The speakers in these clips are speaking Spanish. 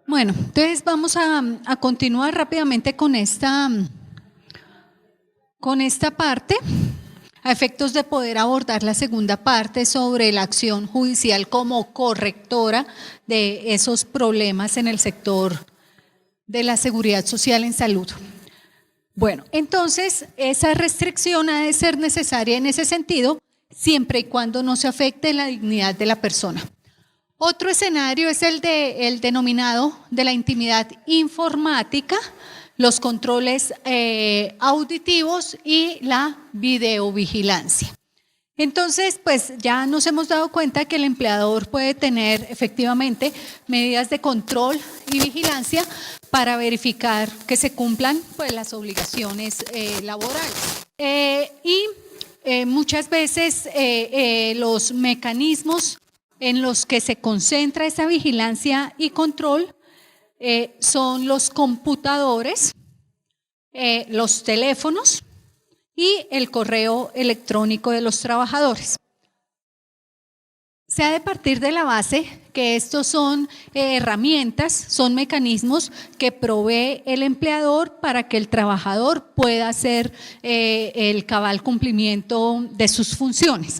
Bueno, entonces vamos a continuar rápidamente con esta parte, a efectos de poder abordar la segunda parte sobre la acción judicial como correctora de esos problemas en el sector de la seguridad social en salud. Bueno, entonces esa restricción ha de ser necesaria en ese sentido, siempre y cuando no se afecte la dignidad de la persona. Otro escenario es el denominado de la intimidad informática, los controles auditivos y la videovigilancia. Entonces, pues ya nos hemos dado cuenta que el empleador puede tener efectivamente medidas de control y vigilancia para verificar que se cumplan pues, las obligaciones laborales. Muchas veces los mecanismos en los que se concentra esa vigilancia y control son los computadores, los teléfonos y el correo electrónico de los trabajadores. Se ha de partir de la base que estos son herramientas, son mecanismos que provee el empleador para que el trabajador pueda hacer el cabal cumplimiento de sus funciones.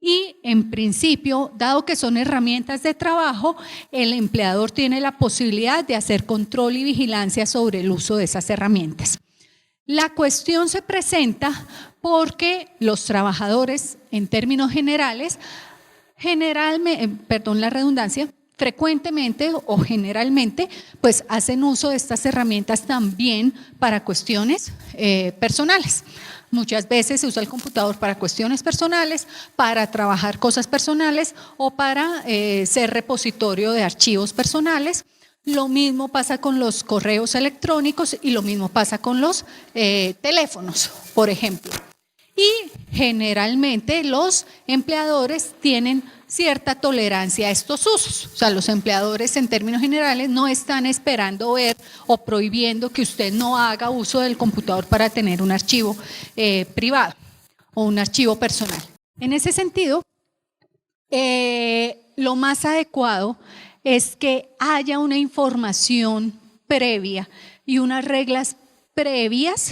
Y en principio, dado que son herramientas de trabajo, el empleador tiene la posibilidad de hacer control y vigilancia sobre el uso de esas herramientas. La cuestión se presenta porque los trabajadores, en términos generales, frecuentemente o generalmente, pues hacen uso de estas herramientas también para cuestiones personales. Muchas veces se usa el computador para cuestiones personales, para trabajar cosas personales o para ser repositorio de archivos personales. Lo mismo pasa con los correos electrónicos y lo mismo pasa con los teléfonos, por ejemplo. Y generalmente los empleadores tienen cierta tolerancia a estos usos. O sea, los empleadores en términos generales no están esperando ver o prohibiendo que usted no haga uso del computador para tener un archivo privado o un archivo personal. En ese sentido, lo más adecuado es que haya una información previa y unas reglas previas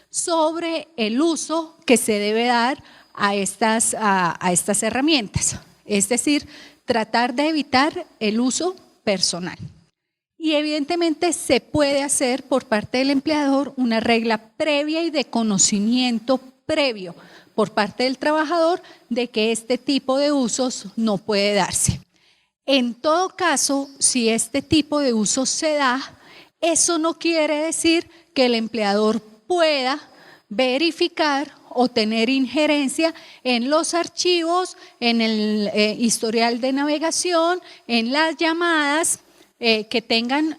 sobre el uso que se debe dar a estas herramientas. Es decir, tratar de evitar el uso personal. Y evidentemente se puede hacer por parte del empleador una regla previa y de conocimiento previo por parte del trabajador de que este tipo de usos no puede darse. En todo caso, si este tipo de uso se da, eso no quiere decir que el empleador pueda verificar o tener injerencia en los archivos, en el historial de navegación, en las llamadas que tengan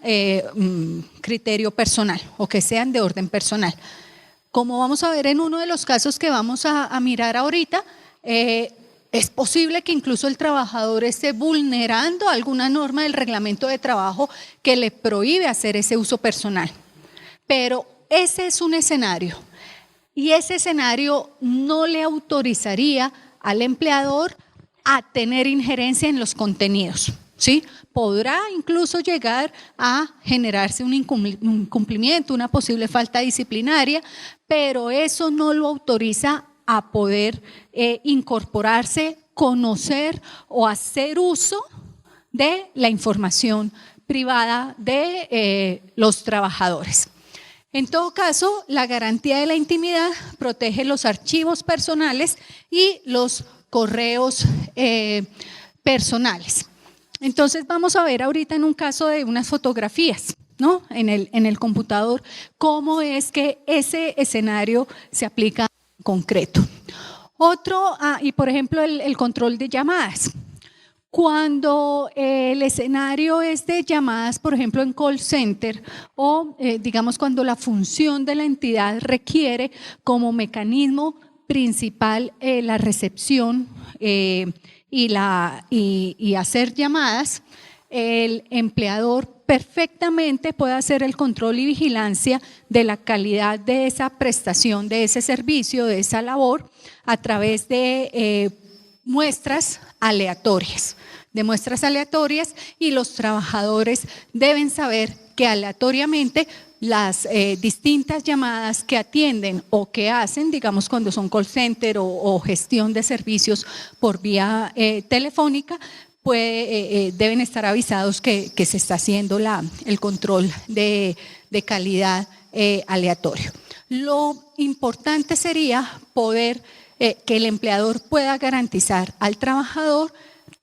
criterio personal o que sean de orden personal. Como vamos a ver en uno de los casos que vamos a mirar ahorita, es posible que incluso el trabajador esté vulnerando alguna norma del reglamento de trabajo que le prohíbe hacer ese uso personal. Pero ese es un escenario. Y ese escenario no le autorizaría al empleador a tener injerencia en los contenidos, ¿sí? Podrá incluso llegar a generarse un incumplimiento, una posible falta disciplinaria, pero eso no lo autoriza a poder incorporarse, conocer o hacer uso de la información privada de los trabajadores. En todo caso, la garantía de la intimidad protege los archivos personales y los correos personales. Entonces vamos a ver ahorita en un caso de unas fotografías, ¿no? En el computador, cómo es que ese escenario se aplica en concreto. Otro, y por ejemplo el control de llamadas. Cuando el escenario es de llamadas, por ejemplo, en call center o digamos cuando la función de la entidad requiere como mecanismo principal la recepción y hacer llamadas, el empleador perfectamente puede hacer el control y vigilancia de la calidad de esa prestación, de ese servicio, de esa labor a través de muestras aleatorias, de muestras aleatorias y los trabajadores deben saber que aleatoriamente las distintas llamadas que atienden o que hacen, digamos cuando son call center o gestión de servicios por vía telefónica, deben estar avisados que se está haciendo el control de calidad aleatorio. Lo importante sería poder que el empleador pueda garantizar al trabajador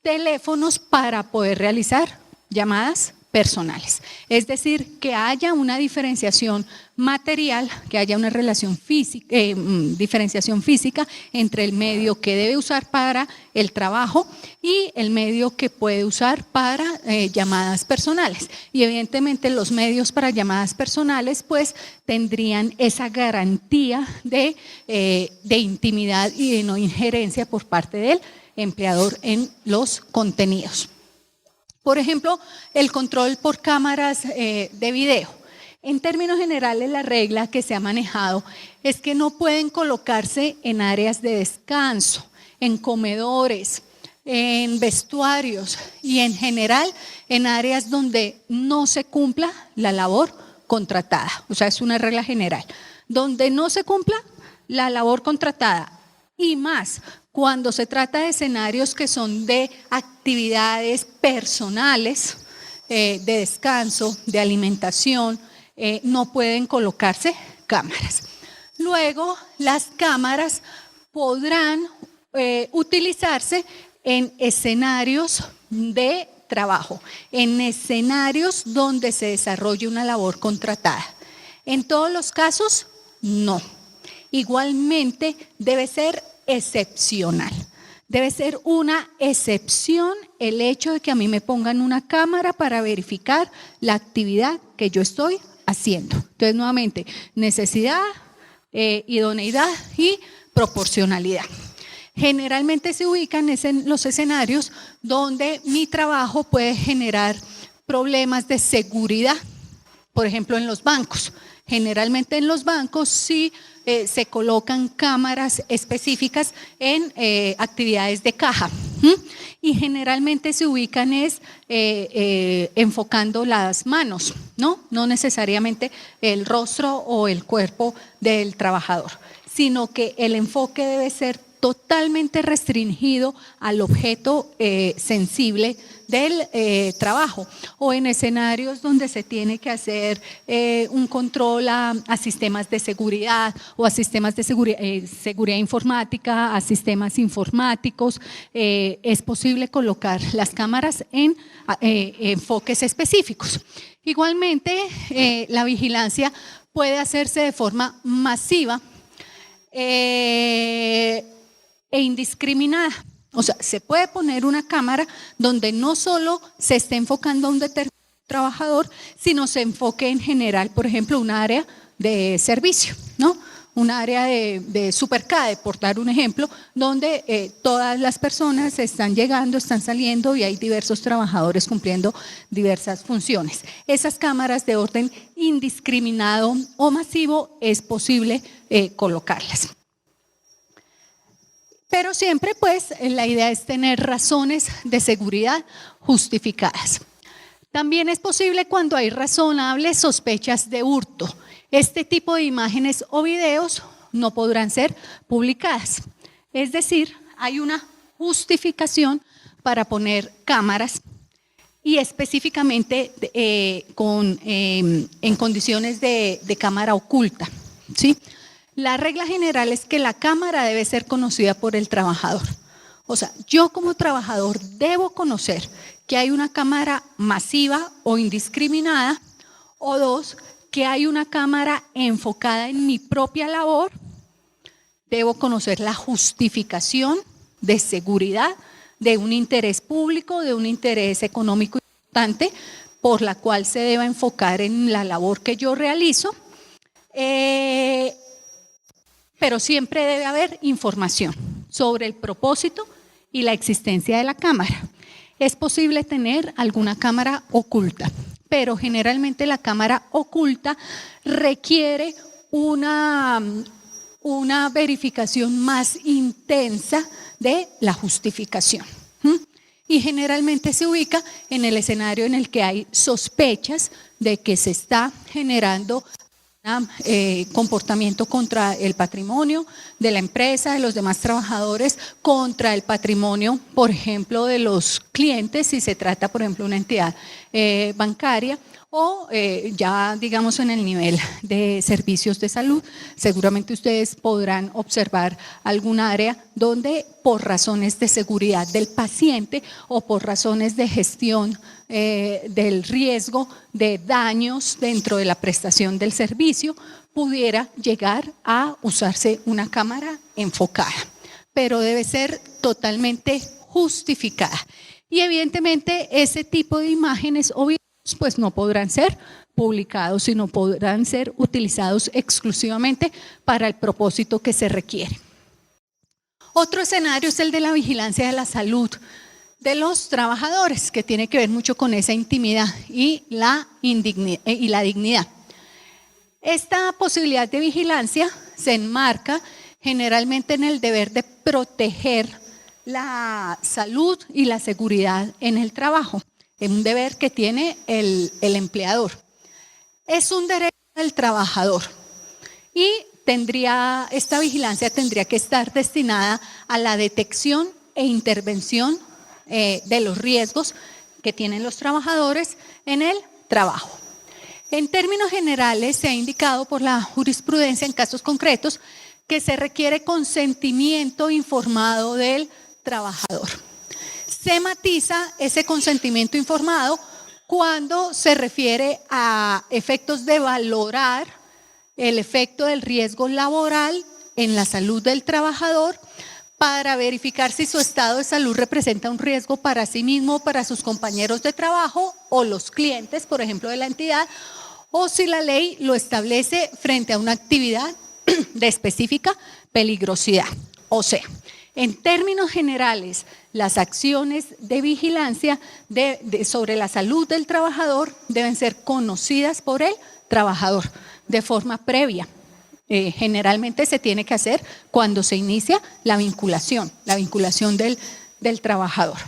teléfonos para poder realizar llamadas personales. Es decir, que haya una diferenciación material, que haya una diferenciación física entre el medio que debe usar para el trabajo y el medio que puede usar para llamadas personales. Y evidentemente los medios para llamadas personales pues tendrían esa garantía de intimidad y de no injerencia por parte del empleador en los contenidos. Por ejemplo, el control por cámaras de video. En términos generales, la regla que se ha manejado es que no pueden colocarse en áreas de descanso, en comedores, en vestuarios y en general en áreas donde no se cumpla la labor contratada. O sea, es una regla general. Donde no se cumpla la labor contratada y más cuando se trata de escenarios que son de actividades personales, de descanso, de alimentación, no pueden colocarse cámaras. Luego, las cámaras podrán utilizarse en escenarios de trabajo, en escenarios donde se desarrolle una labor contratada. En todos los casos, no. Igualmente, debe ser excepcional. Debe ser una excepción el hecho de que a mí me pongan una cámara para verificar la actividad que yo estoy haciendo. Entonces, nuevamente, necesidad, idoneidad y proporcionalidad. Generalmente se ubican en los escenarios donde mi trabajo puede generar problemas de seguridad. Por ejemplo, en los bancos. Generalmente en los bancos sí se colocan cámaras específicas en actividades de caja y generalmente se ubican enfocando las manos, no necesariamente el rostro o el cuerpo del trabajador, sino que el enfoque debe ser totalmente restringido al objeto sensible del trabajo o en escenarios donde se tiene que hacer un control a sistemas de seguridad o a sistemas de seguridad informática, a sistemas informáticos, es posible colocar las cámaras en enfoques específicos. Igualmente, la vigilancia puede hacerse de forma masiva e indiscriminada. O sea, se puede poner una cámara donde no solo se esté enfocando a un determinado trabajador, sino se enfoque en general, por ejemplo, un área de servicio, un área de Supercade, por dar un ejemplo, donde todas las personas están llegando, están saliendo y hay diversos trabajadores cumpliendo diversas funciones. Esas cámaras de orden indiscriminado o masivo es posible colocarlas. Pero siempre, pues, la idea es tener razones de seguridad justificadas. También es posible cuando hay razonables sospechas de hurto. Este tipo de imágenes o videos no podrán ser publicadas. Es decir, hay una justificación para poner cámaras y específicamente en condiciones de cámara oculta, ¿sí? La regla general es que la cámara debe ser conocida por el trabajador. O sea, yo como trabajador debo conocer que hay una cámara masiva o indiscriminada, o dos, que hay una cámara enfocada en mi propia labor. Debo conocer la justificación de seguridad de un interés público, de un interés económico importante, por la cual se deba enfocar en la labor que yo realizo. Pero siempre debe haber información sobre el propósito y la existencia de la cámara. Es posible tener alguna cámara oculta, pero generalmente la cámara oculta requiere una verificación más intensa de la justificación. y generalmente se ubica en el escenario en el que hay sospechas de que se está generando comportamiento contra el patrimonio de la empresa, de los demás trabajadores, contra el patrimonio, por ejemplo, de los clientes, si se trata, por ejemplo, de una entidad bancaria, o ya digamos en el nivel de servicios de salud. Seguramente ustedes podrán observar algún área donde por razones de seguridad del paciente o por razones de gestión del riesgo de daños dentro de la prestación del servicio pudiera llegar a usarse una cámara enfocada, pero debe ser totalmente justificada. Y evidentemente ese tipo de imágenes o videos pues no podrán ser publicados, sino podrán ser utilizados exclusivamente para el propósito que se requiere. Otro escenario es el de la vigilancia de la salud de los trabajadores, que tiene que ver mucho con esa intimidad y la dignidad. Esta posibilidad de vigilancia se enmarca generalmente en el deber de proteger la salud y la seguridad en el trabajo. Es un deber que tiene el empleador. Es un derecho del trabajador y esta vigilancia tendría que estar destinada a la detección e intervención de los riesgos que tienen los trabajadores en el trabajo. En términos generales, se ha indicado por la jurisprudencia en casos concretos que se requiere consentimiento informado del trabajador. Se matiza ese consentimiento informado cuando se refiere a efectos de valorar el efecto del riesgo laboral en la salud del trabajador para verificar si su estado de salud representa un riesgo para sí mismo, para sus compañeros de trabajo o los clientes, por ejemplo, de la entidad, o si la ley lo establece frente a una actividad de específica peligrosidad. O sea, en términos generales, las acciones de vigilancia sobre la salud del trabajador deben ser conocidas por el trabajador de forma previa. Generalmente se tiene que hacer cuando se inicia la vinculación del trabajador.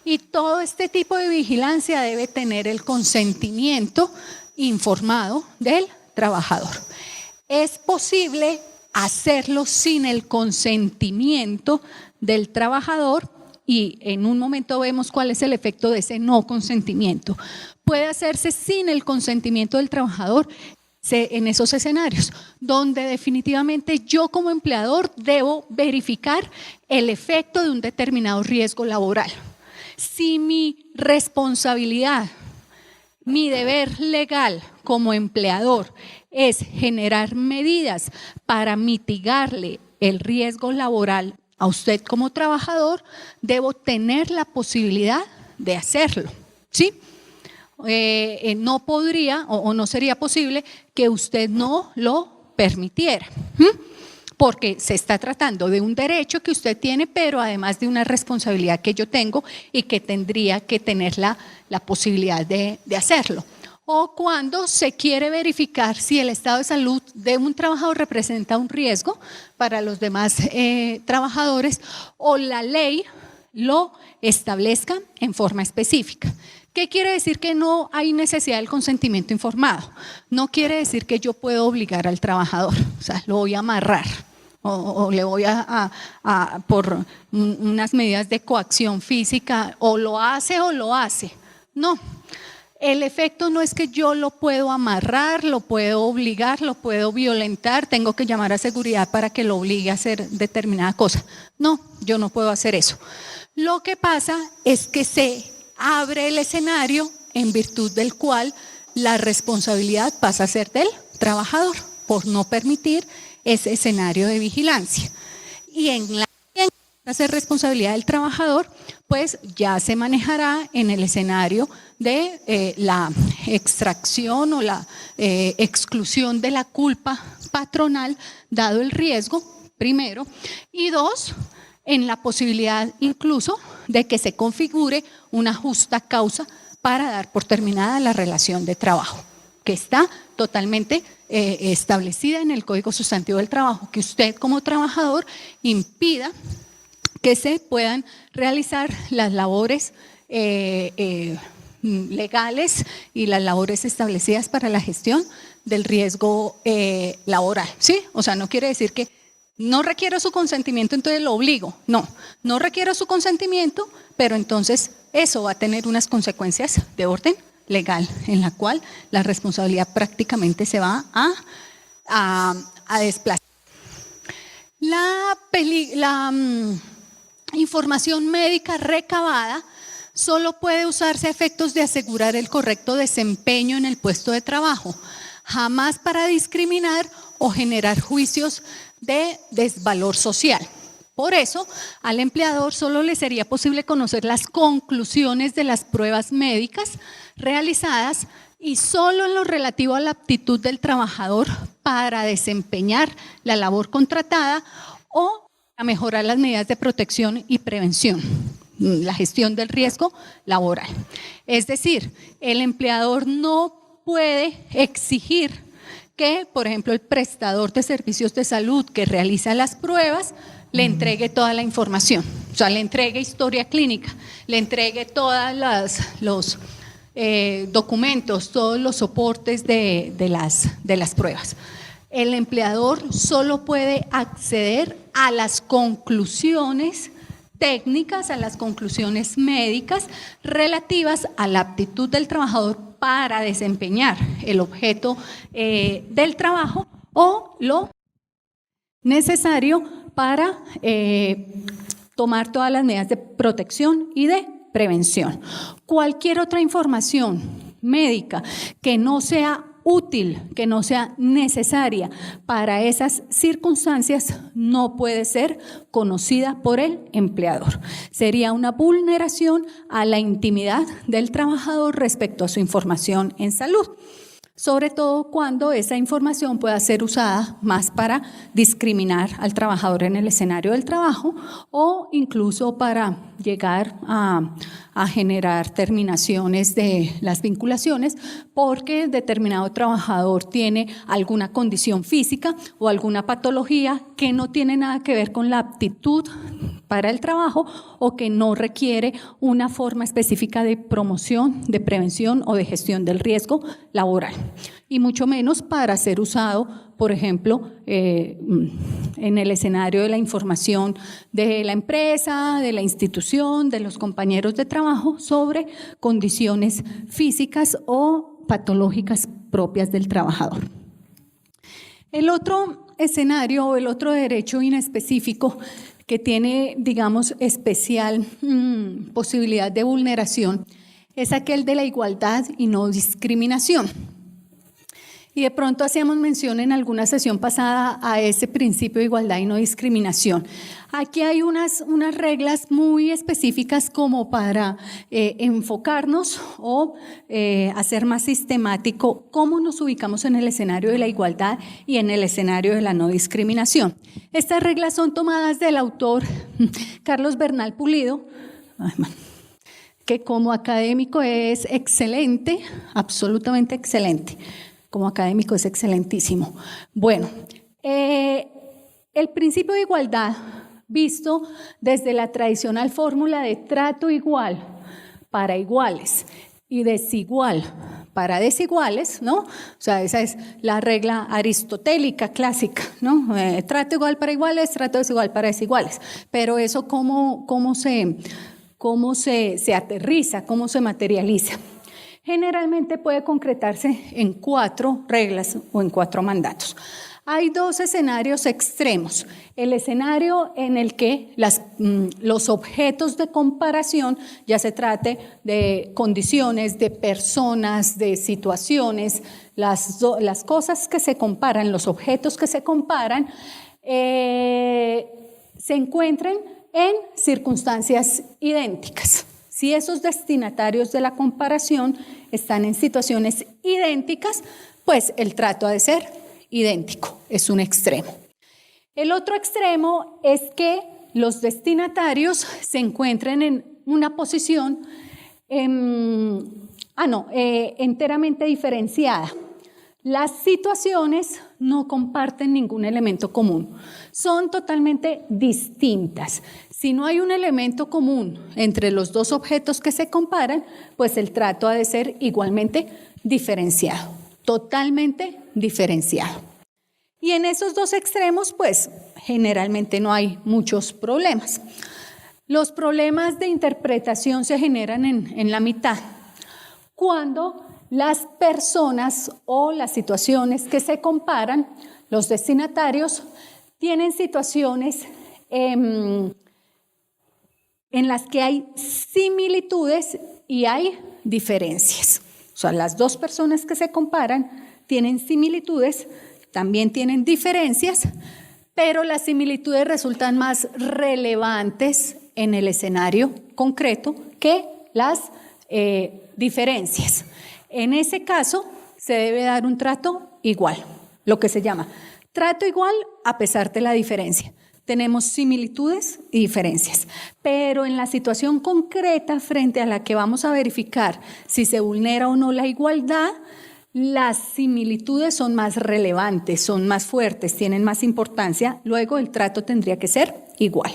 Y todo este tipo de vigilancia debe tener el consentimiento informado del trabajador. Es posible hacerlo sin el consentimiento del trabajador y en un momento vemos cuál es el efecto de ese no consentimiento. Puede hacerse sin el consentimiento del trabajador en esos escenarios, donde definitivamente yo como empleador debo verificar el efecto de un determinado riesgo laboral. Si mi responsabilidad, mi deber legal como empleador es generar medidas para mitigarle el riesgo laboral a usted como trabajador, debo tener la posibilidad de hacerlo, ¿sí? No podría o no sería posible que usted no lo permitiera, porque se está tratando de un derecho que usted tiene, pero además de una responsabilidad que yo tengo y que tendría que tener la posibilidad de hacerlo. O cuando se quiere verificar si el estado de salud de un trabajador representa un riesgo para los demás trabajadores o la ley lo establezca en forma específica. ¿Qué quiere decir que no hay necesidad del consentimiento informado? No quiere decir que yo puedo obligar al trabajador, o sea, lo voy a amarrar o le voy por unas medidas de coacción física, o lo hace o lo hace. No, el efecto no es que yo lo puedo amarrar, lo puedo obligar, lo puedo violentar, tengo que llamar a seguridad para que lo obligue a hacer determinada cosa. No, yo no puedo hacer eso. Lo que pasa es que se abre el escenario en virtud del cual la responsabilidad pasa a ser del trabajador por no permitir ese escenario de vigilancia. Y en la responsabilidad del trabajador, pues ya se manejará en el escenario de la extracción o la exclusión de la culpa patronal, dado el riesgo, primero, y dos, en la posibilidad incluso de que se configure una justa causa para dar por terminada la relación de trabajo, que está totalmente establecida en el Código Sustantivo del Trabajo, que usted como trabajador impida que se puedan realizar las labores legales y las labores establecidas para la gestión del riesgo laboral, ¿sí? O sea, no quiere decir que no requiero su consentimiento, entonces lo obligo. No, no requiero su consentimiento, pero entonces eso va a tener unas consecuencias de orden legal, en la cual la responsabilidad prácticamente se va a desplazar. La información médica recabada solo puede usarse a efectos de asegurar el correcto desempeño en el puesto de trabajo, jamás para discriminar o generar juicios de desvalor social. Por eso, al empleador solo le sería posible conocer las conclusiones de las pruebas médicas realizadas y solo en lo relativo a la aptitud del trabajador para desempeñar la labor contratada o a mejorar las medidas de protección y prevención, la gestión del riesgo laboral. Es decir, el empleador no puede exigir que, por ejemplo, el prestador de servicios de salud que realiza las pruebas le entregue toda la información, o sea, le entregue historia clínica, le entregue todos los documentos, todos los soportes de las pruebas. El empleador solo puede acceder a las conclusiones técnicas, a las conclusiones médicas relativas a la aptitud del trabajador para desempeñar el objeto del trabajo o lo necesario para tomar todas las medidas de protección y de prevención. Cualquier otra información médica que no sea útil, que no sea necesaria para esas circunstancias, no puede ser conocida por el empleador. Sería una vulneración a la intimidad del trabajador respecto a su información en salud, sobre todo cuando esa información pueda ser usada más para discriminar al trabajador en el escenario del trabajo o incluso para llegar a generar terminaciones de las vinculaciones porque determinado trabajador tiene alguna condición física o alguna patología que no tiene nada que ver con la aptitud para el trabajo o que no requiere una forma específica de promoción, de prevención o de gestión del riesgo laboral. Y mucho menos para ser usado, por ejemplo, en el escenario de la información de la empresa, de la institución, de los compañeros de trabajo sobre condiciones físicas o patológicas propias del trabajador. El otro escenario o el otro derecho inespecífico que tiene, digamos, especial posibilidad de vulneración es aquel de la igualdad y no discriminación. Y de pronto hacíamos mención en alguna sesión pasada a ese principio de igualdad y no discriminación. Aquí hay unas reglas muy específicas como para enfocarnos o hacer más sistemático cómo nos ubicamos en el escenario de la igualdad y en el escenario de la no discriminación. Estas reglas son tomadas del autor Carlos Bernal Pulido, que como académico es excelente, absolutamente excelente. Como académico es excelentísimo. Bueno, el principio de igualdad, visto desde la tradicional fórmula de trato igual para iguales y desigual para desiguales, ¿no? O sea, esa es la regla aristotélica clásica, ¿no? Trato igual para iguales, trato desigual para desiguales. Pero eso cómo se aterriza, cómo se materializa. Generalmente puede concretarse en 4 reglas o en 4 mandatos. Hay 2 escenarios extremos. El escenario en el que los objetos de comparación, ya se trate de condiciones, de personas, de situaciones, las cosas que se comparan, los objetos que se comparan, se encuentren en circunstancias idénticas. Si esos destinatarios de la comparación están en situaciones idénticas, pues el trato ha de ser idéntico, es un extremo. El otro extremo es que los destinatarios se encuentren en una posición enteramente diferenciada. Las situaciones no comparten ningún elemento común, son totalmente distintas. Si no hay un elemento común entre los dos objetos que se comparan, pues el trato ha de ser igualmente diferenciado, totalmente diferenciado. Y en esos dos extremos, pues generalmente no hay muchos problemas. Los problemas de interpretación se generan en la mitad, cuando las personas o las situaciones que se comparan, los destinatarios, tienen situaciones en las que hay similitudes y hay diferencias. O sea, las dos personas que se comparan tienen similitudes, también tienen diferencias, pero las similitudes resultan más relevantes en el escenario concreto que las diferencias. En ese caso, se debe dar un trato igual, lo que se llama trato igual a pesar de la diferencia. Tenemos similitudes y diferencias, pero en la situación concreta frente a la que vamos a verificar si se vulnera o no la igualdad, las similitudes son más relevantes, son más fuertes, tienen más importancia, luego el trato tendría que ser igual.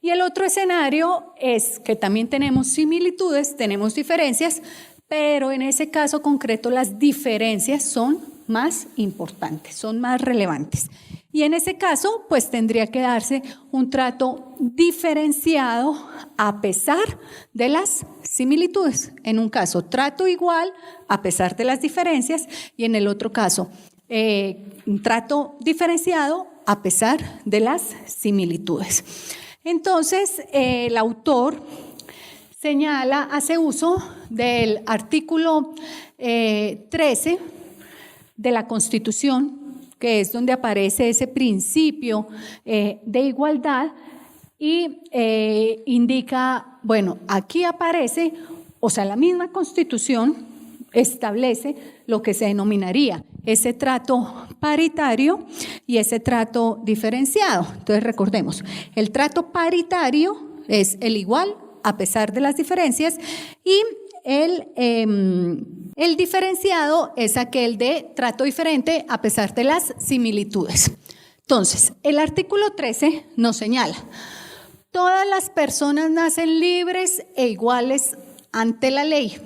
Y el otro escenario es que también tenemos similitudes, tenemos diferencias, pero en ese caso concreto las diferencias son más importantes, son más relevantes. Y en ese caso, pues tendría que darse un trato diferenciado a pesar de las similitudes. En un caso, trato igual a pesar de las diferencias, y en el otro caso, un trato diferenciado a pesar de las similitudes. Entonces, el autor señala, hace uso del artículo 13 de la Constitución, que es donde aparece ese principio de igualdad, y indica, bueno, aquí aparece, o sea, la misma Constitución establece lo que se denominaría ese trato paritario y ese trato diferenciado. Entonces, recordemos, el trato paritario es el igual a pesar de las diferencias, y el diferenciado es aquel de trato diferente a pesar de las similitudes. Entonces, el artículo 13 nos señala: todas las personas nacen libres e iguales ante la ley,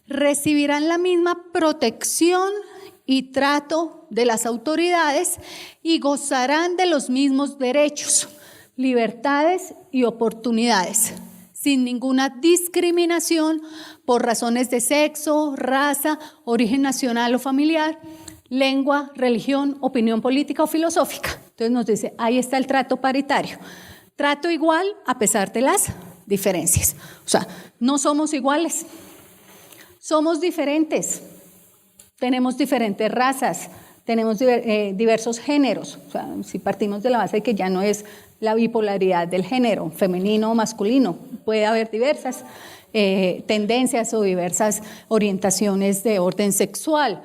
recibirán la misma protección y trato de las autoridades y gozarán de los mismos derechos, libertades y oportunidades, sin ninguna discriminación por razones de sexo, raza, origen nacional o familiar, lengua, religión, opinión política o filosófica. Entonces nos dice, ahí está el trato paritario. Trato igual a pesar de las diferencias. O sea, no somos iguales, somos diferentes. Tenemos diferentes razas, tenemos diversos géneros. O sea, si partimos de la base de que ya no es la bipolaridad del género, femenino o masculino, puede haber diversas tendencias o diversas orientaciones de orden sexual.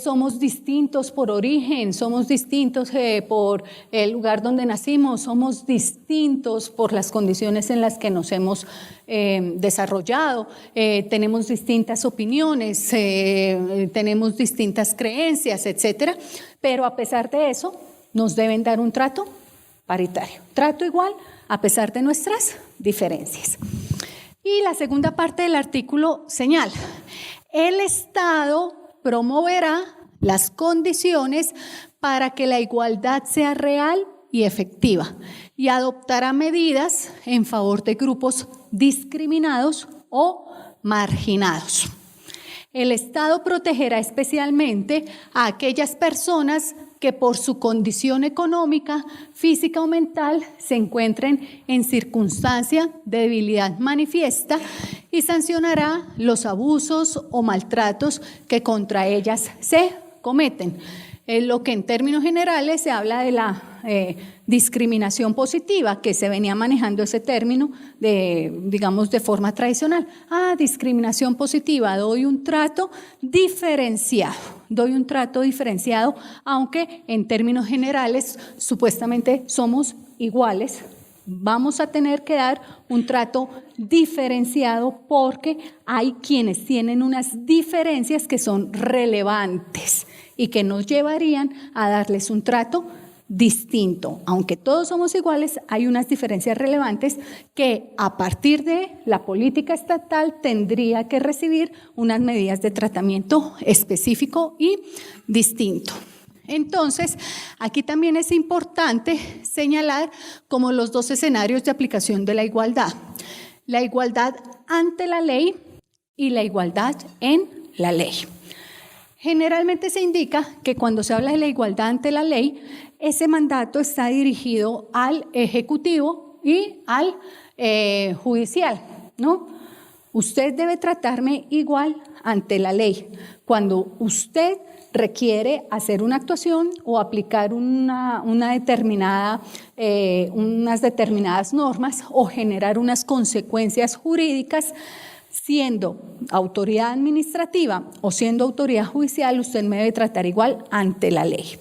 Somos distintos por origen, somos distintos por el lugar donde nacimos, somos distintos por las condiciones en las que nos hemos desarrollado, tenemos distintas opiniones, tenemos distintas creencias, etcétera, pero a pesar de eso nos deben dar un trato paritario, trato igual a pesar de nuestras diferencias. Y la segunda parte del artículo señala: el Estado promoverá las condiciones para que la igualdad sea real y efectiva y adoptará medidas en favor de grupos discriminados o marginados. El Estado protegerá especialmente a aquellas personas que por su condición económica, física o mental se encuentren en circunstancia de debilidad manifiesta y sancionará los abusos o maltratos que contra ellas se cometen. Lo que en términos generales se habla de la discriminación positiva, que se venía manejando ese término digamos de forma tradicional. Discriminación positiva, doy un trato diferenciado, aunque en términos generales supuestamente somos iguales Vamos a tener que dar un trato diferenciado porque hay quienes tienen unas diferencias que son relevantes y que nos llevarían a darles un trato distinto. Aunque todos somos iguales, hay unas diferencias relevantes que a partir de la política estatal tendría que recibir unas medidas de tratamiento específico y distinto. Entonces, aquí también es importante señalar como los dos escenarios de aplicación de la igualdad ante la ley y la igualdad en la ley. Generalmente se indica que cuando se habla de la igualdad ante la ley, ese mandato está dirigido al Ejecutivo y al Judicial, ¿no? Usted debe tratarme igual ante la ley. Cuando usted requiere hacer una actuación o aplicar unas determinadas normas o generar unas consecuencias jurídicas, siendo autoridad administrativa o siendo autoridad judicial, usted me debe tratar igual ante la ley.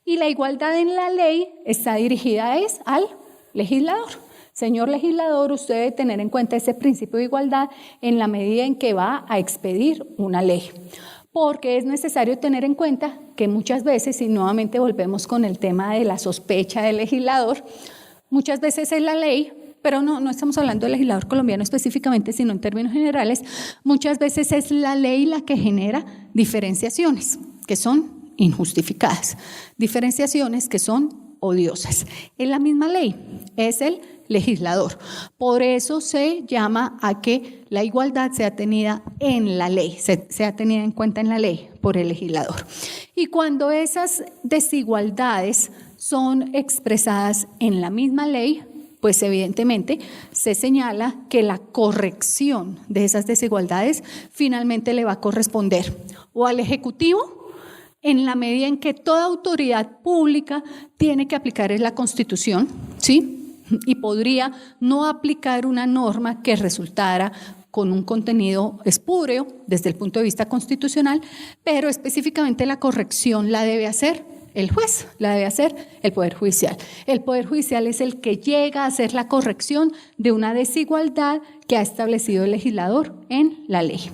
Y la igualdad en la ley está dirigida al legislador. Señor legislador, usted debe tener en cuenta ese principio de igualdad en la medida en que va a expedir una ley. Porque es necesario tener en cuenta que muchas veces, y nuevamente volvemos con el tema de la sospecha del legislador, muchas veces es la ley, pero no estamos hablando del legislador colombiano específicamente, sino en términos generales, muchas veces es la ley la que genera diferenciaciones que son injustificadas, diferenciaciones que son odiosas. Es la misma ley, es el legislador. Por eso se llama a que la igualdad sea tenida en la ley, sea tenida en cuenta en la ley por el legislador. Y cuando esas desigualdades son expresadas en la misma ley, pues evidentemente se señala que la corrección de esas desigualdades finalmente le va a corresponder o al Ejecutivo, en la medida en que toda autoridad pública tiene que aplicar la Constitución, ¿sí? Y podría no aplicar una norma que resultara con un contenido espúreo desde el punto de vista constitucional, pero específicamente la corrección la debe hacer el juez, la debe hacer el Poder Judicial. El Poder Judicial es el que llega a hacer la corrección de una desigualdad que ha establecido el legislador en la ley.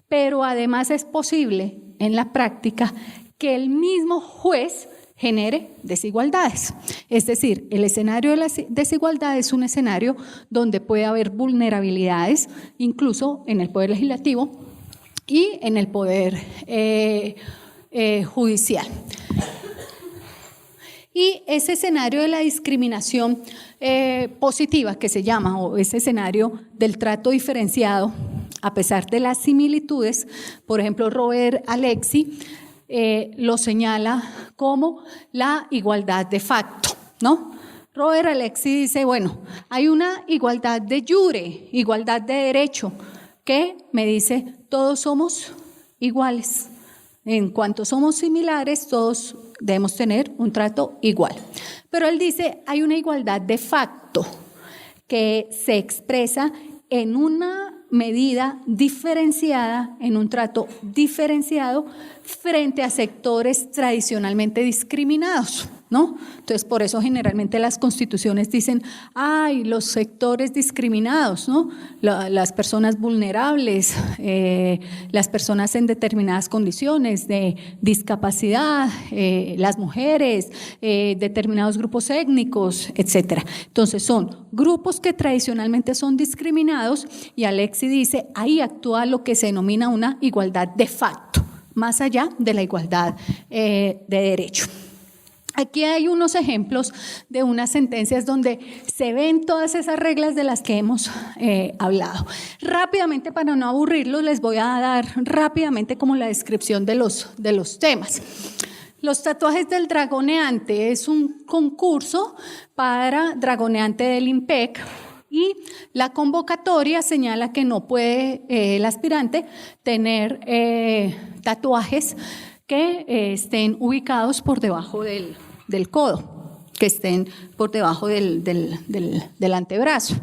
Pero además es posible en la práctica que el mismo juez genere desigualdades. Es decir, el escenario de la desigualdad es un escenario donde puede haber vulnerabilidades, incluso en el Poder Legislativo y en el Poder Judicial. Y ese escenario de la discriminación positiva que se llama, o ese escenario del trato diferenciado, a pesar de las similitudes, por ejemplo, Robert Alexy lo señala como la igualdad de facto, ¿no? Robert Alexy dice, bueno, hay una igualdad de jure, igualdad de derecho, que me dice, todos somos iguales. En cuanto somos similares, todos debemos tener un trato igual. Pero él dice, hay una igualdad de facto que se expresa en una medida diferenciada, en un trato diferenciado frente a sectores tradicionalmente discriminados, ¿no? Entonces, por eso generalmente las constituciones dicen, ay, los sectores discriminados, ¿no? Las personas vulnerables, las personas en determinadas condiciones de discapacidad, las mujeres, determinados grupos étnicos, etcétera. Entonces, son grupos que tradicionalmente son discriminados y Alexy dice, ahí actúa lo que se denomina una igualdad de facto, más allá de la igualdad de derecho. Aquí hay unos ejemplos de unas sentencias donde se ven todas esas reglas de las que hemos hablado. Rápidamente, para no aburrirlos, les voy a dar rápidamente como la descripción de los temas. Los tatuajes del dragoneante es un concurso para dragoneante del IMPEC y la convocatoria señala que no puede el aspirante tener tatuajes que estén ubicados por debajo del codo, que estén por debajo del antebrazo.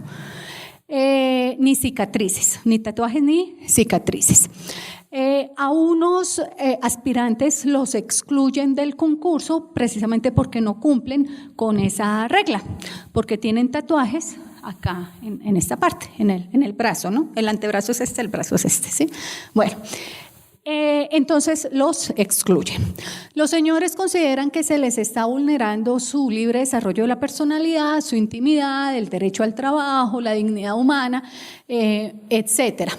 Ni cicatrices, ni tatuajes ni cicatrices. A unos aspirantes los excluyen del concurso precisamente porque no cumplen con esa regla, porque tienen tatuajes acá en esta parte, en el brazo, ¿no? El antebrazo es este, el brazo es este, ¿sí? Bueno, entonces los excluyen. Los señores consideran que se les está vulnerando su libre desarrollo de la personalidad, su intimidad, el derecho al trabajo, la dignidad humana, etcétera.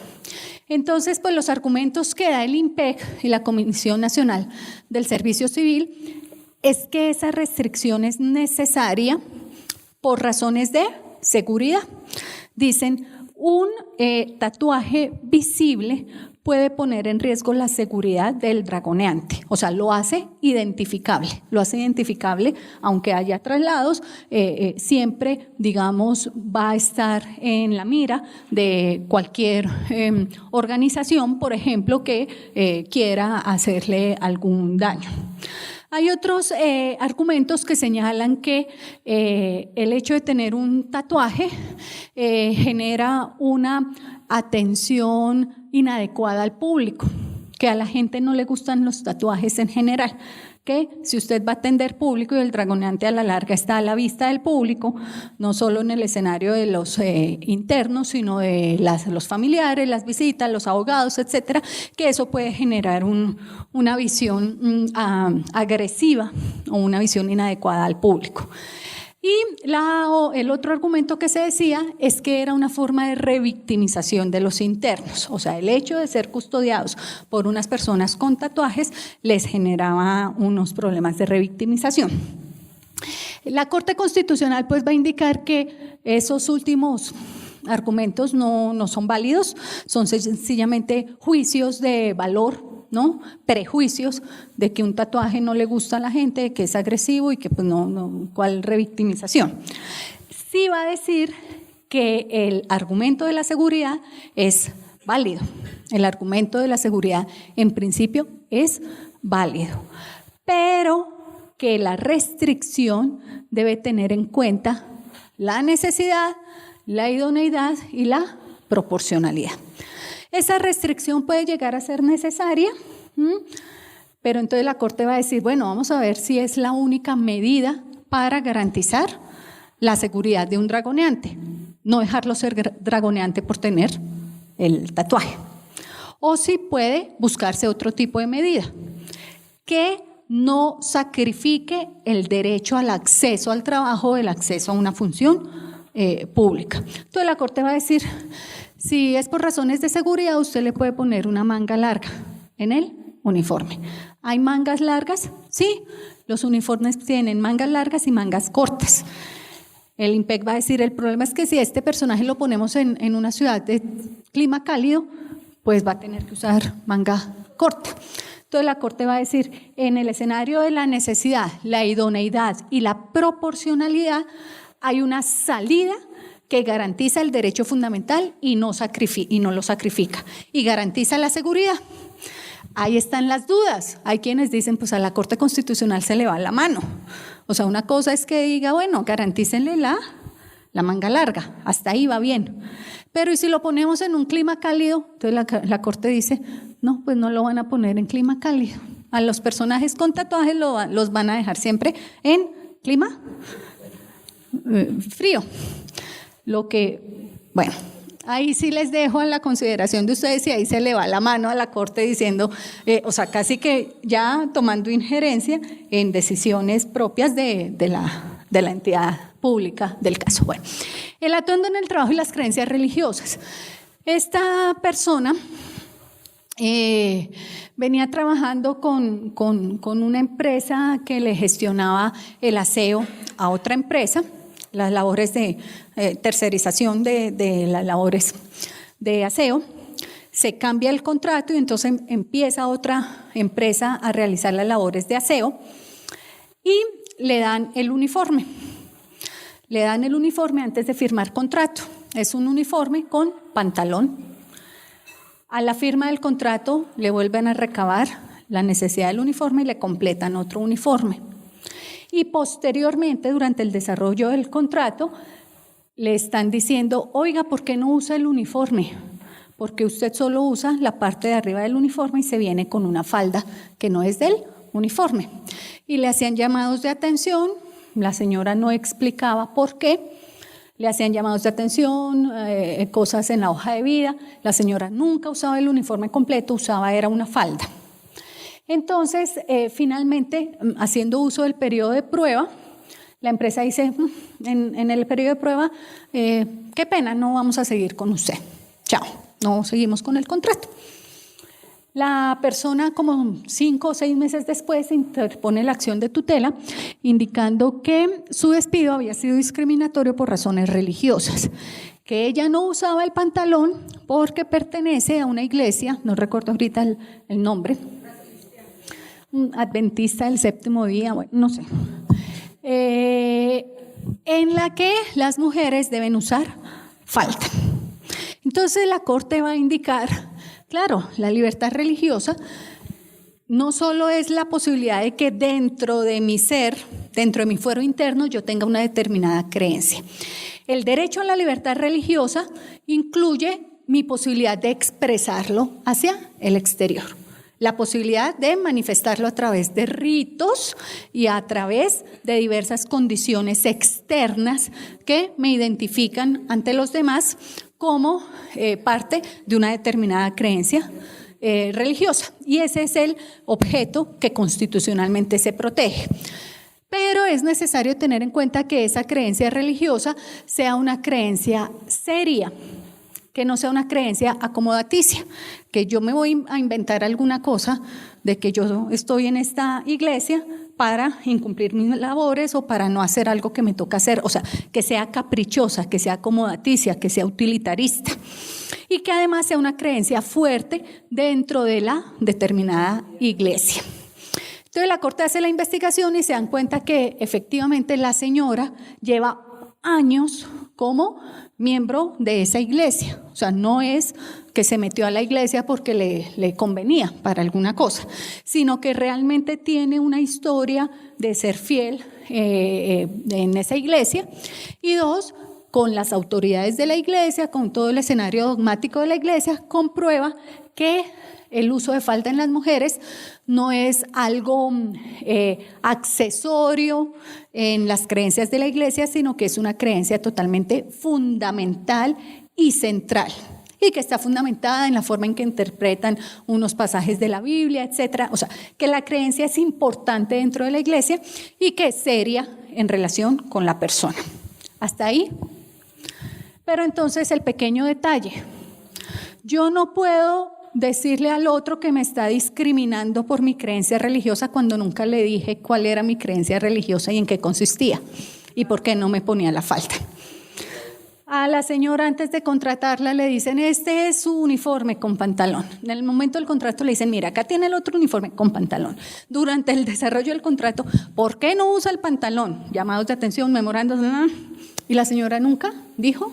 Entonces, pues los argumentos que da el INPEC y la Comisión Nacional del Servicio Civil es que esa restricción es necesaria por razones de seguridad. Dicen, un tatuaje visible puede poner en riesgo la seguridad del dragoneante, o sea, lo hace identificable, aunque haya traslados, siempre, digamos, va a estar en la mira de cualquier organización, por ejemplo, que quiera hacerle algún daño. Hay otros argumentos que señalan que el hecho de tener un tatuaje genera una atención inadecuada al público, que a la gente no le gustan los tatuajes en general, que si usted va a atender público y el dragoneante a la larga está a la vista del público, no solo en el escenario de los internos, sino de los familiares, las visitas, los abogados, etcétera, que eso puede generar una visión agresiva o una visión inadecuada al público. Y el otro argumento que se decía es que era una forma de revictimización de los internos, o sea, el hecho de ser custodiados por unas personas con tatuajes les generaba unos problemas de revictimización. La Corte Constitucional pues va a indicar que esos últimos argumentos no son válidos, son sencillamente juicios de valor, ¿no? Prejuicios de que un tatuaje no le gusta a la gente, que es agresivo y que pues ¿cuál revictimización? Sí va a decir que el argumento de la seguridad es válido. El argumento de la seguridad en principio es válido, pero que la restricción debe tener en cuenta la necesidad, la idoneidad y la proporcionalidad. Esa restricción puede llegar a ser necesaria, pero entonces la Corte va a decir, bueno, vamos a ver si es la única medida para garantizar la seguridad de un dragoneante, no dejarlo ser dragoneante por tener el tatuaje. O si puede buscarse otro tipo de medida, que no sacrifique el derecho al acceso al trabajo, el acceso a una función pública. Entonces la Corte va a decir, si es por razones de seguridad, usted le puede poner una manga larga en el uniforme. ¿Hay mangas largas? Sí, los uniformes tienen mangas largas y mangas cortas. El INPEC va a decir, el problema es que si este personaje lo ponemos en una ciudad de clima cálido, pues va a tener que usar manga corta. Entonces la Corte va a decir, en el escenario de la necesidad, la idoneidad y la proporcionalidad, hay una salida que garantiza el derecho fundamental y no lo sacrifica, y garantiza la seguridad. Ahí están las dudas. Hay quienes dicen, pues a la Corte Constitucional se le va la mano. O sea, una cosa es que diga, bueno, garantícenle la manga larga, hasta ahí va bien. Pero ¿y si lo ponemos en un clima cálido? Entonces la Corte dice, no, pues no lo van a poner en clima cálido. A los personajes con tatuajes los van a dejar siempre en clima frío. Bueno, ahí sí les dejo a la consideración de ustedes y ahí se le va la mano a la Corte diciendo, o sea, casi que ya tomando injerencia en decisiones propias de la entidad pública del caso. Bueno, el atuendo en el trabajo y las creencias religiosas. Esta persona venía trabajando con una empresa que le gestionaba el aseo a otra empresa, las labores de tercerización de las labores de aseo. Se cambia el contrato y entonces empieza otra empresa a realizar las labores de aseo y le dan el uniforme. Le dan el uniforme antes de firmar contrato. Es un uniforme con pantalón. A la firma del contrato le vuelven a recabar la necesidad del uniforme y le completan otro uniforme. Y posteriormente, durante el desarrollo del contrato, le están diciendo, oiga, ¿por qué no usa el uniforme? porque usted solo usa la parte de arriba del uniforme y se viene con una falda que no es del uniforme. Y le hacían llamados de atención, la señora no explicaba por qué, le hacían llamados de atención, cosas en la hoja de vida, la señora nunca usaba el uniforme completo, era una falda. Entonces, finalmente, haciendo uso del periodo de prueba, la empresa dice, en el periodo de prueba, qué pena, no vamos a seguir con usted. Chao, no seguimos con el contrato. La persona, como 5 o 6 meses después, interpone la acción de tutela, indicando que su despido había sido discriminatorio por razones religiosas, que ella no usaba el pantalón porque pertenece a una iglesia, no recuerdo ahorita el nombre, adventista del séptimo día, bueno, no sé, en la que las mujeres deben usar falda. Entonces la Corte va a indicar, claro, la libertad religiosa no solo es la posibilidad de que dentro de mi ser, dentro de mi fuero interno, yo tenga una determinada creencia. El derecho a la libertad religiosa incluye mi posibilidad de expresarlo hacia el exterior. La posibilidad de manifestarlo a través de ritos y a través de diversas condiciones externas que me identifican ante los demás como parte de una determinada creencia religiosa. Y ese es el objeto que constitucionalmente se protege. Pero es necesario tener en cuenta que esa creencia religiosa sea una creencia seria, que no sea una creencia acomodaticia, que yo me voy a inventar alguna cosa de que yo estoy en esta iglesia para incumplir mis labores o para no hacer algo que me toca hacer, o sea, que sea caprichosa, que sea acomodaticia, que sea utilitarista y que además sea una creencia fuerte dentro de la determinada iglesia. Entonces la Corte hace la investigación y se dan cuenta que efectivamente la señora lleva años como miembro de esa iglesia, o sea, no es que se metió a la iglesia porque le convenía para alguna cosa, sino que realmente tiene una historia de ser fiel en esa iglesia, y 2, con las autoridades de la iglesia, con todo el escenario dogmático de la iglesia, comprueba que el uso de falda en las mujeres no es algo accesorio en las creencias de la iglesia, sino que es una creencia totalmente fundamental y central, y que está fundamentada en la forma en que interpretan unos pasajes de la Biblia, etcétera. O sea, que la creencia es importante dentro de la iglesia y que es seria en relación con la persona. ¿Hasta ahí? Pero entonces el pequeño detalle, yo no puedo decirle al otro que me está discriminando por mi creencia religiosa cuando nunca le dije cuál era mi creencia religiosa y en qué consistía y por qué no me ponía la falda. A la señora, antes de contratarla, le dicen, este es su uniforme con pantalón. En el momento del contrato le dicen, mira, acá tiene el otro uniforme con pantalón. Durante el desarrollo del contrato, ¿por qué no usa el pantalón? Llamados de atención, memorandos, y la señora nunca dijo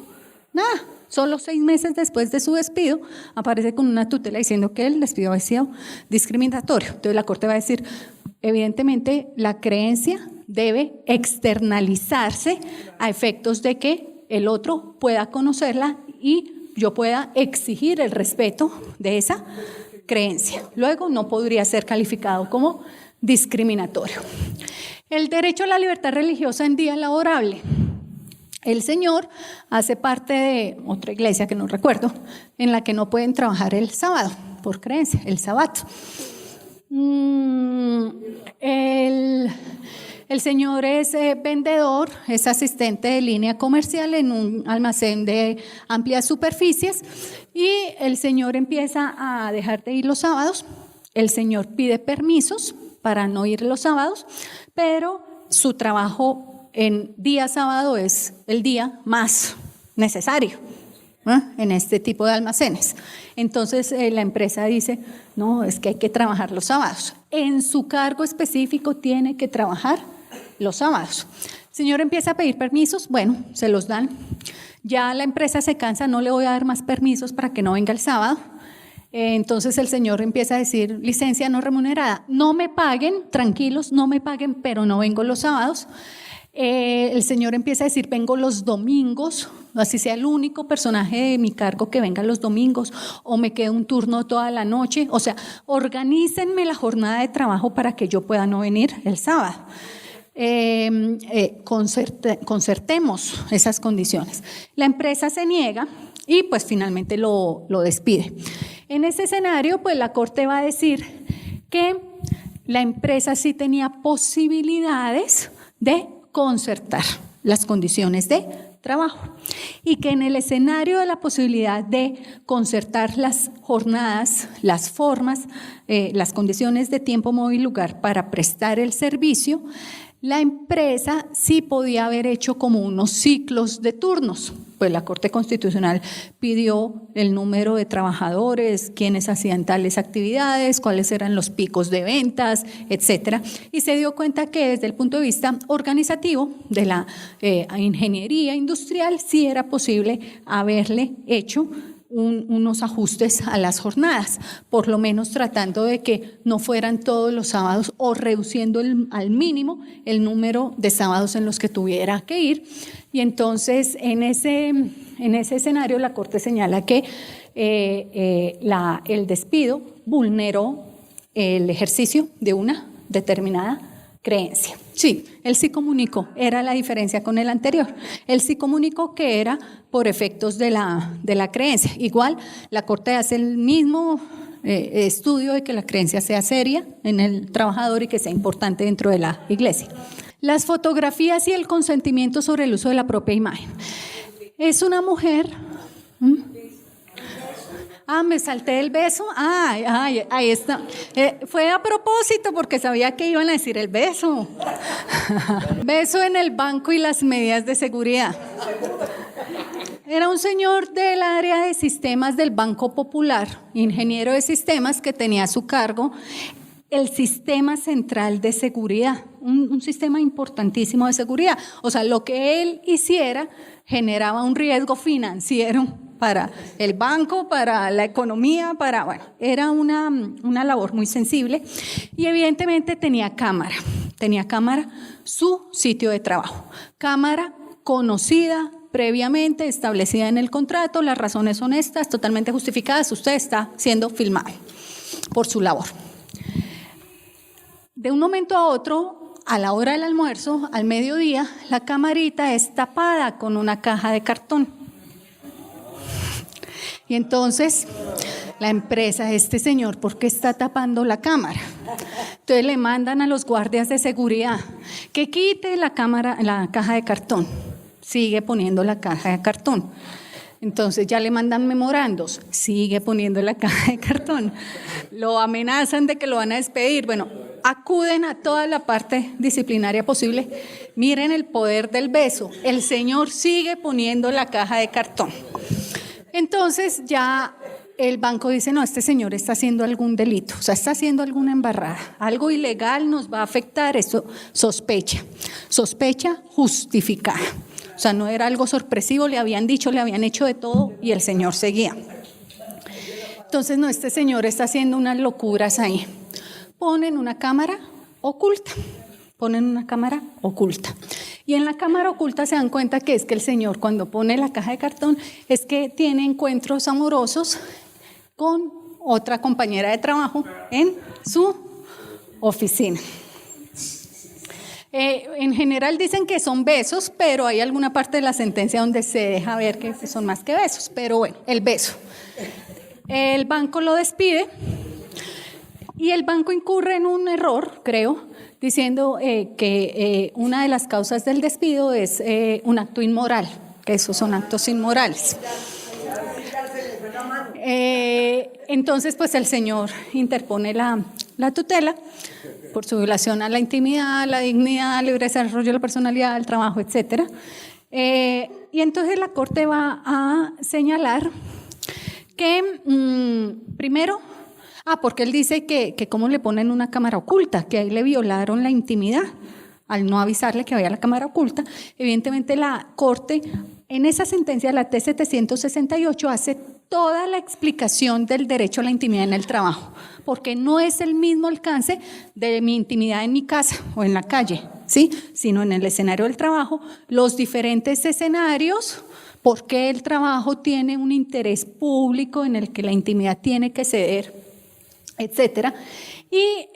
nada. Solo 6 meses después de su despido, aparece con una tutela diciendo que el despido había sido discriminatorio. Entonces la Corte va a decir, evidentemente la creencia debe externalizarse a efectos de que el otro pueda conocerla y yo pueda exigir el respeto de esa creencia. Luego no podría ser calificado como discriminatorio. El derecho a la libertad religiosa en día laborable. El señor hace parte de otra iglesia que no recuerdo, en la que no pueden trabajar el sábado, por creencia, el sabato. El señor es vendedor, es asistente de línea comercial en un almacén de amplias superficies y el señor empieza a dejar de ir los sábados. El señor pide permisos para no ir los sábados, pero su trabajo en día sábado es el día más necesario en este tipo de almacenes. Entonces la empresa dice, no, es que hay que trabajar los sábados. En su cargo específico tiene que trabajar los sábados. El señor empieza a pedir permisos, bueno, se los dan. Ya la empresa se cansa, no le voy a dar más permisos para que no venga el sábado. Entonces el señor empieza a decir, licencia no remunerada, no me paguen, tranquilos, no me paguen, pero no vengo los sábados. El señor empieza a decir, vengo los domingos, así sea el único personaje de mi cargo que venga los domingos, o me quedo un turno toda la noche. O sea, organícenme la jornada de trabajo para que yo pueda no venir el sábado. Concertemos esas condiciones. La empresa se niega y pues finalmente lo despide. En ese escenario, pues la Corte va a decir que la empresa sí tenía posibilidades de concertar las condiciones de trabajo y que en el escenario de la posibilidad de concertar las jornadas, las formas, las condiciones de tiempo, modo y lugar para prestar el servicio, la empresa sí podía haber hecho como unos ciclos de turnos. Pues la Corte Constitucional pidió el número de trabajadores, quiénes hacían tales actividades, cuáles eran los picos de ventas, etcétera, y se dio cuenta que desde el punto de vista organizativo de la ingeniería industrial sí era posible haberle hecho unos ajustes a las jornadas, por lo menos tratando de que no fueran todos los sábados o reduciendo al mínimo el número de sábados en los que tuviera que ir. Y entonces en ese escenario la Corte señala que el despido vulneró el ejercicio de una determinada creencia. Sí, él sí comunicó, era la diferencia con el anterior. Él sí comunicó que era por efectos de la creencia. Igual, la Corte hace el mismo estudio de que la creencia sea seria en el trabajador y que sea importante dentro de la iglesia. Las fotografías y el consentimiento sobre el uso de la propia imagen. Es una mujer... me salté el beso. Ahí está. Fue a propósito porque sabía que iban a decir el beso. Beso en el banco y las medidas de seguridad. Era un señor del área de sistemas del Banco Popular, ingeniero de sistemas que tenía a su cargo el sistema central de seguridad, un sistema importantísimo de seguridad. O sea, lo que él hiciera generaba un riesgo financiero para el banco, para la economía, era una labor muy sensible y evidentemente tenía cámara su sitio de trabajo, cámara conocida previamente, establecida en el contrato, las razones honestas, totalmente justificadas, usted está siendo filmado por su labor. De un momento a otro, a la hora del almuerzo, al mediodía, la camarita es tapada con una caja de cartón. Y entonces la empresa, este señor, ¿por qué está tapando la cámara? Entonces le mandan a los guardias de seguridad que quite la caja de cartón. Sigue poniendo la caja de cartón. Entonces ya le mandan memorandos, sigue poniendo la caja de cartón. Lo amenazan de que lo van a despedir. Bueno, acuden a toda la parte disciplinaria posible. Miren el poder del beso. El señor sigue poniendo la caja de cartón. Entonces ya el banco dice, no, este señor está haciendo algún delito, o sea, está haciendo alguna embarrada, algo ilegal nos va a afectar, eso sospecha justificada. O sea, no era algo sorpresivo, le habían dicho, le habían hecho de todo y el señor seguía. Entonces, no, este señor está haciendo unas locuras ahí. Ponen una cámara oculta. Y en la cámara oculta se dan cuenta que es que el señor cuando pone la caja de cartón es que tiene encuentros amorosos con otra compañera de trabajo en su oficina. En general dicen que son besos, pero hay alguna parte de la sentencia donde se deja ver que son más que besos. Pero bueno, el beso. El banco lo despide y el banco incurre en un error, creo, diciendo que una de las causas del despido es un acto inmoral, que esos son actos inmorales. Entonces, pues el señor interpone la tutela por su violación a la intimidad, la dignidad, libre desarrollo de la personalidad, el trabajo, etcétera. Y entonces la Corte va a señalar que primero, porque él dice que cómo le ponen una cámara oculta, que ahí le violaron la intimidad al no avisarle que había la cámara oculta. Evidentemente la Corte, en esa sentencia, la T-768, hace toda la explicación del derecho a la intimidad en el trabajo, porque no es el mismo alcance de mi intimidad en mi casa o en la calle, ¿sí? Sino en el escenario del trabajo, los diferentes escenarios, por qué el trabajo tiene un interés público en el que la intimidad tiene que ceder, etcétera. Y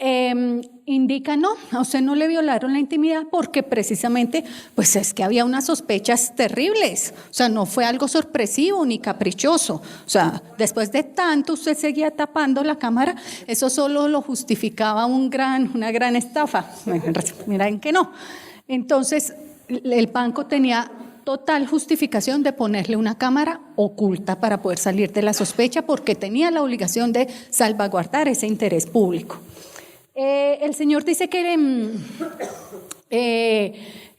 indica, no, a usted no le violaron la intimidad porque precisamente, pues es que había unas sospechas terribles, o sea, no fue algo sorpresivo ni caprichoso, o sea, después de tanto usted seguía tapando la cámara, eso solo lo justificaba una gran estafa, miren que no. Entonces, el banco tenía total justificación de ponerle una cámara oculta para poder salir de la sospecha porque tenía la obligación de salvaguardar ese interés público. El señor dice que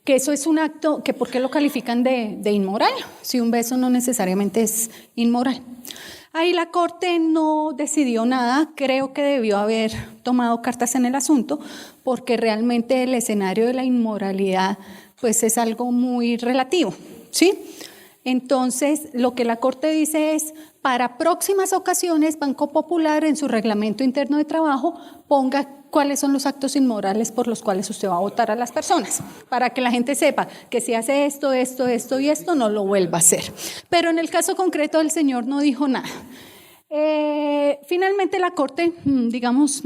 eso es un acto, que ¿por qué lo califican de inmoral? Si un beso no necesariamente es inmoral. Ahí la Corte no decidió nada, creo que debió haber tomado cartas en el asunto porque realmente el escenario de la inmoralidad pues es algo muy relativo, ¿sí? Entonces, lo que la Corte dice es, para próximas ocasiones, Banco Popular en su reglamento interno de trabajo ponga cuáles son los actos inmorales por los cuales usted va a votar a las personas, para que la gente sepa que si hace esto, esto, esto y esto, no lo vuelva a hacer. Pero en el caso concreto del señor no dijo nada. Finalmente la Corte, digamos,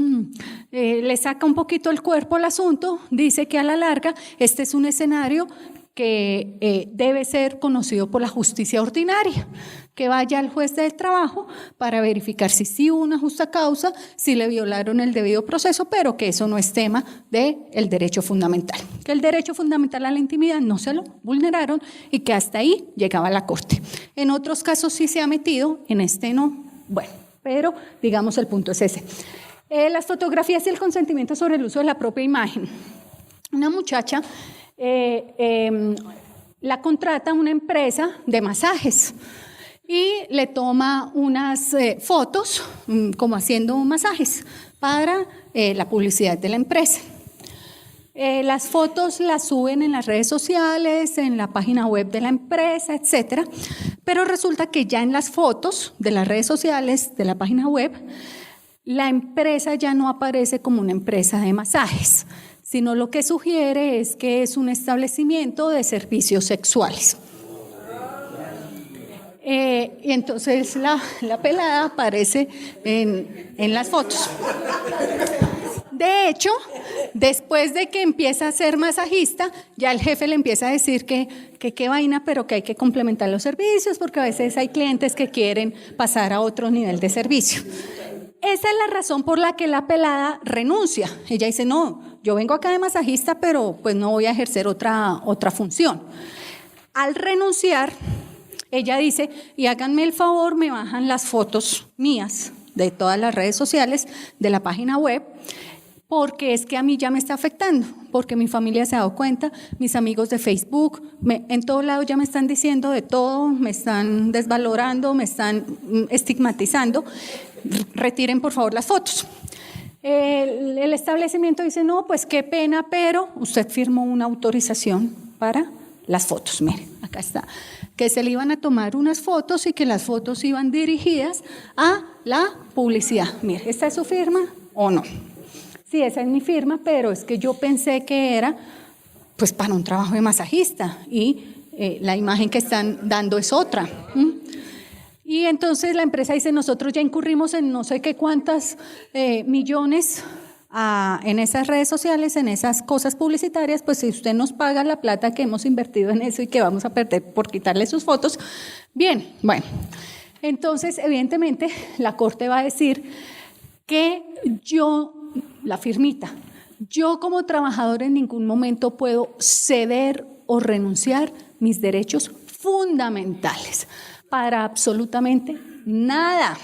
le saca un poquito el cuerpo al asunto, dice que a la larga este es un escenario que debe ser conocido por la justicia ordinaria, que vaya al juez del trabajo para verificar si sí hubo una justa causa, si le violaron el debido proceso, pero que eso no es tema del derecho fundamental, que el derecho fundamental a la intimidad no se lo vulneraron y que hasta ahí llegaba la Corte. En otros casos sí se ha metido, en este no. Bueno, pero digamos el punto es ese. Las fotografías y el consentimiento sobre el uso de la propia imagen. Una muchacha la contrata una empresa de masajes y le toma unas fotos como haciendo masajes para la publicidad de la empresa. Las fotos las suben en las redes sociales, en la página web de la empresa, etcétera. Pero resulta que ya en las fotos de las redes sociales, de la página web, la empresa ya no aparece como una empresa de masajes, sino lo que sugiere es que es un establecimiento de servicios sexuales. Y entonces la pelada aparece en las fotos. De hecho, después de que empieza a ser masajista, ya el jefe le empieza a decir que qué vaina, pero que hay que complementar los servicios porque a veces hay clientes que quieren pasar a otro nivel de servicio. Esa es la razón por la que la pelada renuncia. Ella dice, no, yo vengo acá de masajista, pero pues no voy a ejercer otra función. Al renunciar, ella dice, y háganme el favor, me bajan las fotos mías de todas las redes sociales, de la página web, porque es que a mí ya me está afectando, porque mi familia se ha dado cuenta, mis amigos de Facebook, en todo lado ya me están diciendo de todo, me están desvalorando, me están estigmatizando, retiren por favor las fotos. El establecimiento dice, no, pues qué pena, pero usted firmó una autorización para las fotos, mire, acá está, que se le iban a tomar unas fotos y que las fotos iban dirigidas a la publicidad. Mire, ¿esta es su firma o no? Sí, esa es mi firma, pero es que yo pensé que era pues para un trabajo de masajista y la imagen que están dando es otra. Y entonces la empresa dice, nosotros ya incurrimos en no sé qué cuántas millones en esas redes sociales, en esas cosas publicitarias, pues si usted nos paga la plata que hemos invertido en eso y que vamos a perder por quitarle sus fotos, bien, bueno. Entonces, evidentemente, la Corte va a decir que la firmita, yo como trabajador en ningún momento puedo ceder o renunciar mis derechos fundamentales para absolutamente nada.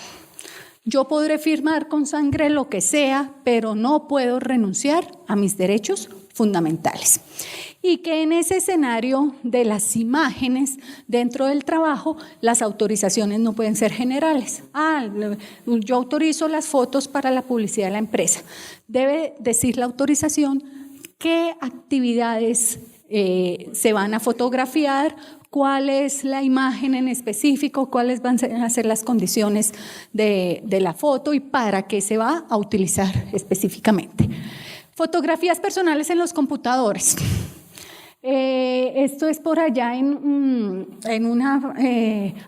Yo podré firmar con sangre lo que sea, pero no puedo renunciar a mis derechos fundamentales. Y que en ese escenario de las imágenes dentro del trabajo, las autorizaciones no pueden ser generales. Yo autorizo las fotos para la publicidad de la empresa. Debe decir la autorización qué actividades se van a fotografiar, cuál es la imagen en específico, cuáles van a ser las condiciones de la foto y para qué se va a utilizar específicamente. Fotografías personales en los computadores. Esto es por allá en una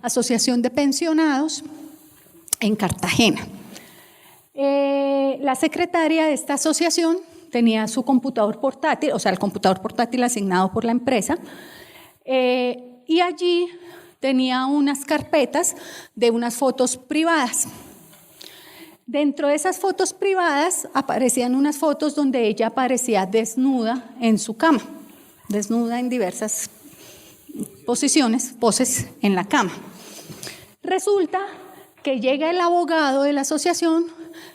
asociación de pensionados en Cartagena. La secretaria de esta asociación tenía su computador portátil, o sea, el computador portátil asignado por la empresa, y allí tenía unas carpetas de unas fotos privadas. Dentro de esas fotos privadas aparecían unas fotos donde ella aparecía desnuda en su cama, desnuda en diversas poses en la cama. Resulta que llega el abogado de la asociación,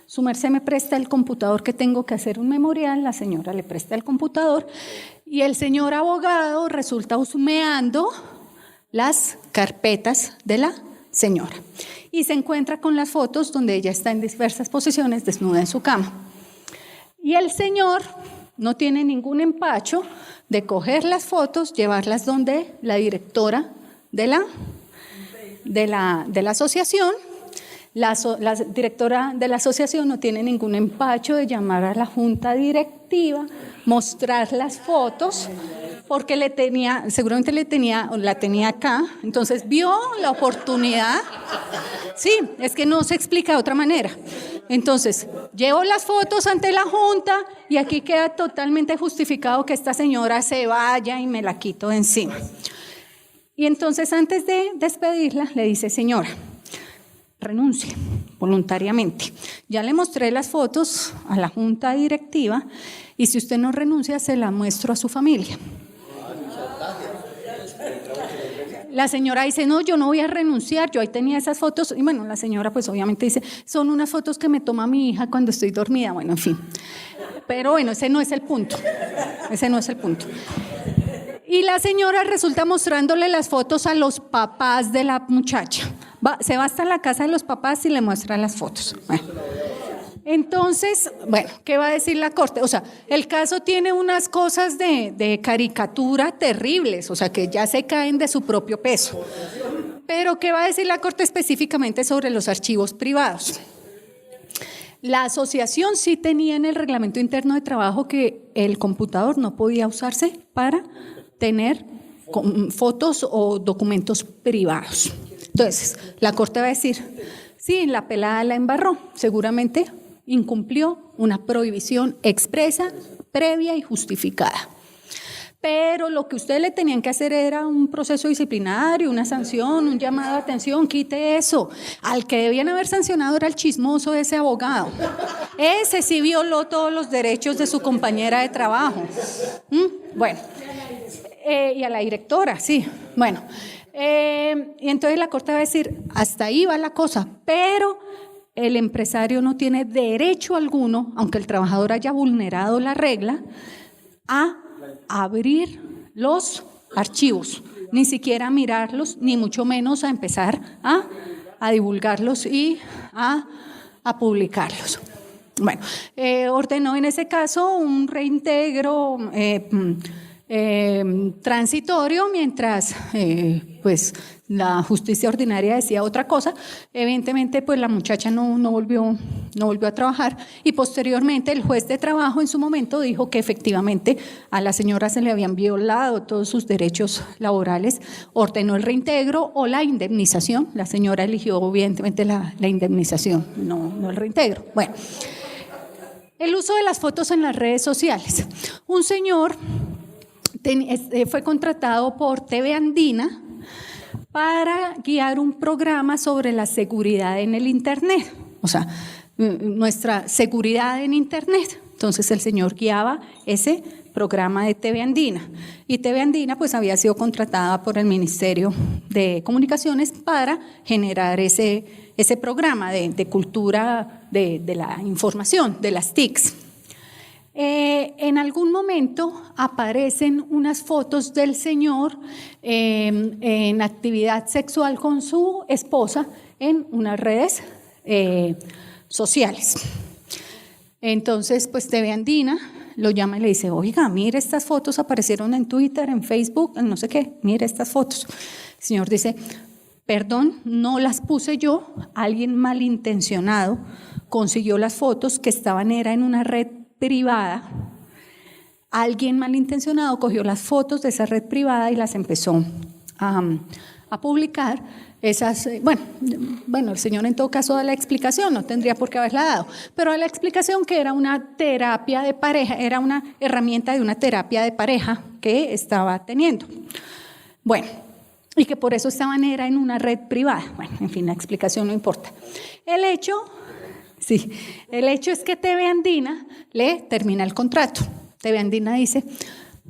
su merced me presta el computador que tengo que hacer un memorial, la señora le presta el computador y el señor abogado resulta husmeando las carpetas de la señora y se encuentra con las fotos donde ella está en diversas posiciones desnuda en su cama. Y el señor no tiene ningún empacho de coger las fotos, llevarlas donde la directora de la asociación. La directora de la asociación no tiene ningún empacho de llamar a la junta directiva, mostrar las fotos, porque seguramente la tenía acá, entonces vio la oportunidad. Sí, es que no se explica de otra manera. Entonces, llevo las fotos ante la junta y aquí queda totalmente justificado que esta señora se vaya y me la quito de encima. Y entonces, antes de despedirla, le dice: señora, renuncie voluntariamente. Ya le mostré las fotos a la junta directiva y si usted no renuncia, se la muestro a su familia. La señora dice: no, yo no voy a renunciar, yo ahí tenía esas fotos. Y bueno, la señora pues obviamente dice: son unas fotos que me toma mi hija cuando estoy dormida. Bueno, en fin. Pero bueno, ese no es el punto. Ese no es el punto. Y la señora resulta mostrándole las fotos a los papás de la muchacha. Se va hasta la casa de los papás y le muestra las fotos. Bueno. Entonces, bueno, ¿qué va a decir la corte? O sea, el caso tiene unas cosas de caricatura terribles, o sea, que ya se caen de su propio peso. Pero ¿qué va a decir la corte específicamente sobre los archivos privados? La asociación sí tenía en el reglamento interno de trabajo que el computador no podía usarse para tener fotos o documentos privados. Entonces, la corte va a decir: sí, la pelada la embarró, seguramente incumplió una prohibición expresa, previa y justificada. Pero lo que ustedes le tenían que hacer era un proceso disciplinario, una sanción, un llamado de atención, quite eso. Al que debían haber sancionado era el chismoso de ese abogado. Ese sí violó todos los derechos de su compañera de trabajo. Bueno, y a la directora, sí, bueno. Y entonces la corte va a decir: hasta ahí va la cosa, pero el empresario no tiene derecho alguno, aunque el trabajador haya vulnerado la regla, a abrir los archivos, ni siquiera a mirarlos, ni mucho menos a empezar a divulgarlos y a publicarlos. Bueno, ordenó en ese caso un reintegro transitorio mientras pues la justicia ordinaria decía otra cosa. Evidentemente pues la muchacha no volvió a trabajar y posteriormente el juez de trabajo en su momento dijo que efectivamente a la señora se le habían violado todos sus derechos laborales, ordenó el reintegro o la indemnización. La señora eligió evidentemente la indemnización, no el reintegro. Bueno, el uso de las fotos en las redes sociales. Un señor fue contratado por TV Andina para guiar un programa sobre la seguridad en el Internet, o sea, nuestra seguridad en Internet. Entonces el señor guiaba ese programa de TV Andina y TV Andina pues había sido contratada por el Ministerio de Comunicaciones para generar ese programa de cultura de la información, de las TICs. En algún momento aparecen unas fotos del señor en actividad sexual con su esposa en unas redes sociales. Entonces, pues TV Andina lo llama y le dice, oiga, mire, estas fotos aparecieron en Twitter, en Facebook, en no sé qué, mire estas fotos. El señor dice, perdón, no las puse yo, alguien malintencionado consiguió las fotos que estaban, era en una red privada. Alguien malintencionado cogió las fotos de esa red privada y las empezó a publicar. Bueno, el señor en todo caso da la explicación, no tendría por qué haberla dado, pero da la explicación que era una terapia de pareja, era una herramienta de una terapia de pareja que estaba teniendo. Bueno, y que por eso era en una red privada. Bueno, en fin, la explicación no importa. El hecho es que TV Andina le termina el contrato. TV Andina dice,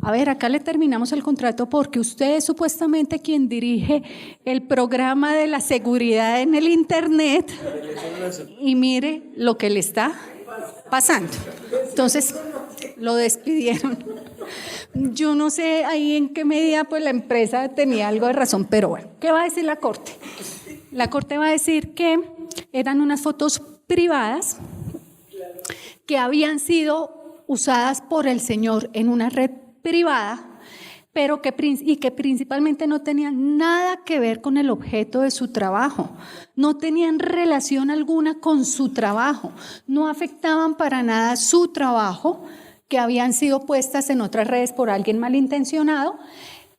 a ver, acá le terminamos el contrato porque usted es supuestamente quien dirige el programa de la seguridad en el Internet y mire lo que le está pasando. Entonces, lo despidieron. Yo no sé ahí en qué medida pues la empresa tenía algo de razón, pero bueno, ¿qué va a decir la Corte? La Corte va a decir que eran unas fotos privadas que habían sido usadas por el señor en una red privada, pero que principalmente no tenían nada que ver con el objeto de su trabajo, no tenían relación alguna con su trabajo, no afectaban para nada su trabajo, que habían sido puestas en otras redes por alguien malintencionado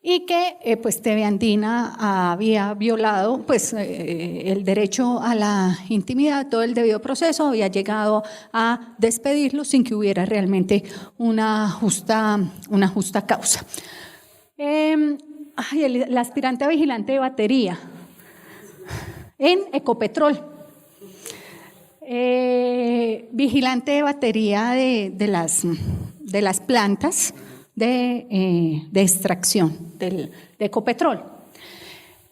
y que pues TV Andina había violado pues el derecho a la intimidad, todo el debido proceso, había llegado a despedirlo sin que hubiera realmente una justa causa. El aspirante a vigilante de batería en Ecopetrol, vigilante de batería de las plantas de extracción de Ecopetrol.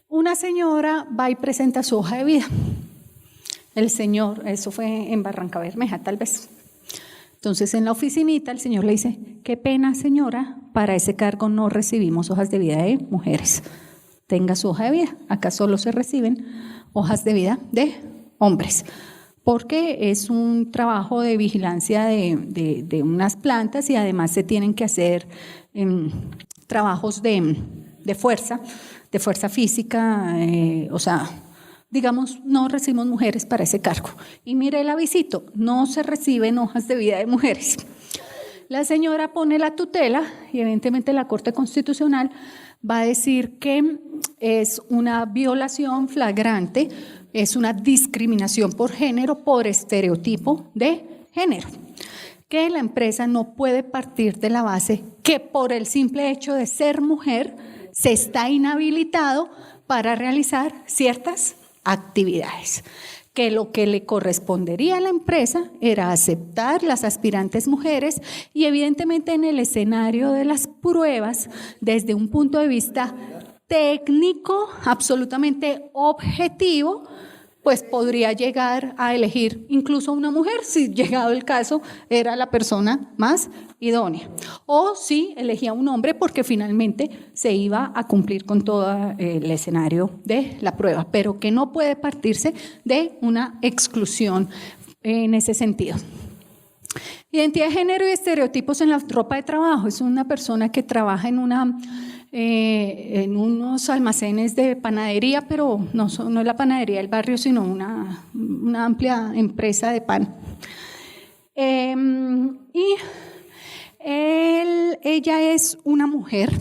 Una señora va y presenta su hoja de vida. El señor, eso fue en Barranca Bermeja tal vez. Entonces en la oficinita el señor le dice, qué pena señora, para ese cargo no recibimos hojas de vida de mujeres. Tenga su hoja de vida, acá solo se reciben hojas de vida de hombres, porque es un trabajo de vigilancia de unas plantas y además se tienen que hacer trabajos de fuerza física, o sea, digamos, no recibimos mujeres para ese cargo. Y mire el avisito, no se reciben hojas de vida de mujeres. La señora pone la tutela y evidentemente la Corte Constitucional va a decir que es una violación flagrante, es una discriminación por género, por estereotipo de género, que la empresa no puede partir de la base que por el simple hecho de ser mujer se está inhabilitado para realizar ciertas actividades, que lo que le correspondería a la empresa era aceptar las aspirantes mujeres y evidentemente en el escenario de las pruebas, desde un punto de vista técnico, absolutamente objetivo, pues podría llegar a elegir incluso una mujer, si llegado el caso era la persona más idónea, o si elegía un hombre porque finalmente se iba a cumplir con todo el escenario de la prueba, pero que no puede partirse de una exclusión en ese sentido. Identidad de género y estereotipos en la ropa de trabajo. Es una persona que trabaja en unos almacenes de panadería, pero no es la panadería del barrio, sino una amplia empresa de pan. Ella es una mujer,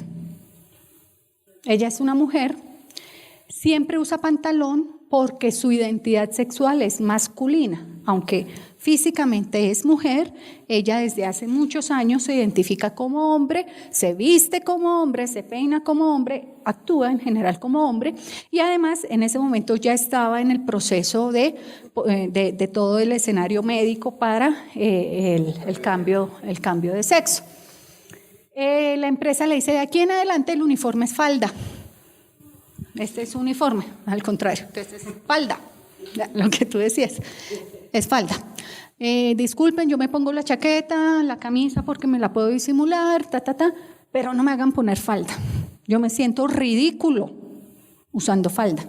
siempre usa pantalón porque su identidad sexual es masculina, aunque físicamente es mujer. Ella desde hace muchos años se identifica como hombre, se viste como hombre, se peina como hombre, actúa en general como hombre y además en ese momento ya estaba en el proceso de todo el escenario médico para el cambio de sexo. La empresa le dice, de aquí en adelante el uniforme es falda. Este es uniforme, al contrario, este es falda, lo que tú decías, es falda. Disculpen, yo me pongo la chaqueta, la camisa porque me la puedo disimular, pero no me hagan poner falda. Yo me siento ridículo usando falda.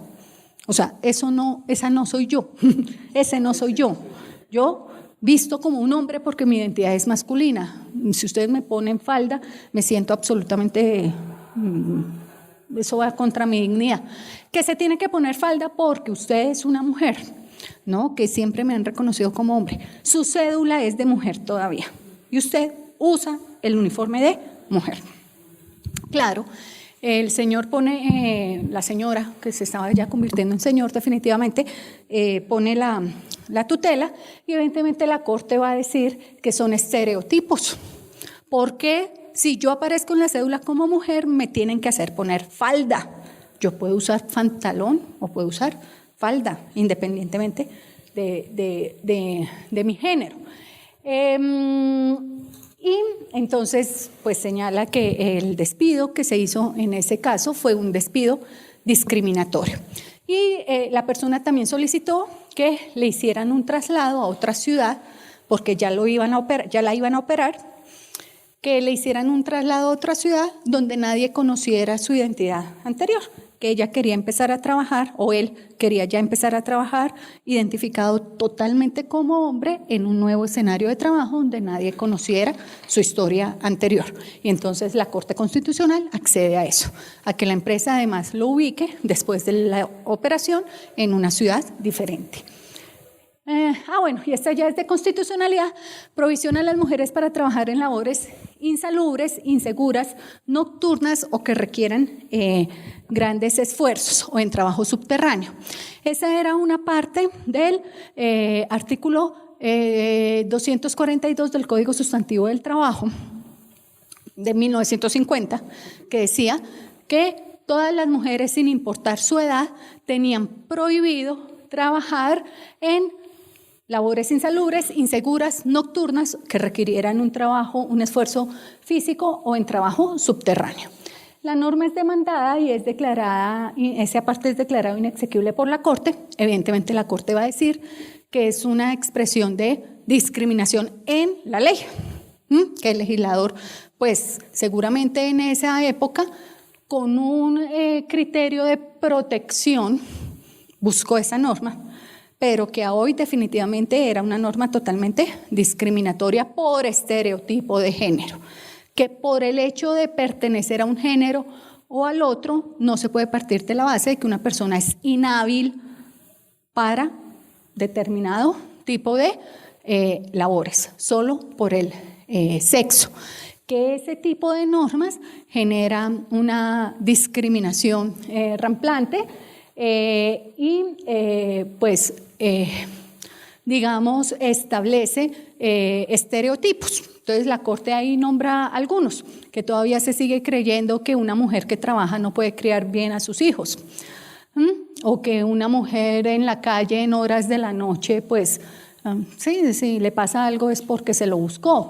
O sea, esa no soy yo, ese no soy yo. Yo visto como un hombre porque mi identidad es masculina. Si ustedes me ponen falda, me siento absolutamente, eso va contra mi dignidad. Que se tiene que poner falda porque usted es una mujer, ¿no? Que siempre me han reconocido como hombre. Su cédula es de mujer todavía y usted usa el uniforme de mujer. Claro, el señor pone, la señora, que se estaba ya convirtiendo en señor definitivamente, pone la tutela y evidentemente la Corte va a decir que son estereotipos. Porque si yo aparezco en la cédula como mujer, me tienen que hacer poner falda. Yo puedo usar pantalón o puedo usar falda, independientemente de mi género. Y entonces, pues señala que el despido que se hizo en ese caso fue un despido discriminatorio. Y la persona también solicitó que le hicieran un traslado a otra ciudad, porque ya la iban a operar, que le hicieran un traslado a otra ciudad donde nadie conociera su identidad anterior, que ella quería empezar a trabajar, o él quería ya empezar a trabajar, identificado totalmente como hombre en un nuevo escenario de trabajo donde nadie conociera su historia anterior. Y entonces la Corte Constitucional accede a eso, a que la empresa además lo ubique después de la operación en una ciudad diferente. Bueno, y esta ya es de constitucionalidad, provisiona a las mujeres para trabajar en labores insalubres, inseguras, nocturnas o que requieran grandes esfuerzos o en trabajo subterráneo. Esa era una parte del artículo 242 del Código Sustantivo del Trabajo de 1950, que decía que todas las mujeres, sin importar su edad, tenían prohibido trabajar en labores insalubres, inseguras, nocturnas, que requirieran un trabajo, un esfuerzo físico o en trabajo subterráneo. La norma es demandada y es declarada, esa parte es declarada inexequible por la Corte. Evidentemente la Corte va a decir que es una expresión de discriminación en la ley, que el legislador, pues seguramente en esa época, con un criterio de protección, buscó esa norma, pero que a hoy definitivamente era una norma totalmente discriminatoria por estereotipo de género, que por el hecho de pertenecer a un género o al otro no se puede partir de la base de que una persona es inhábil para determinado tipo de labores, solo por el sexo. Que ese tipo de normas genera una discriminación rampante digamos, establece estereotipos. Entonces la Corte ahí nombra algunos, que todavía se sigue creyendo que una mujer que trabaja no puede criar bien a sus hijos, o que una mujer en la calle en horas de la noche, pues, si le pasa algo es porque se lo buscó,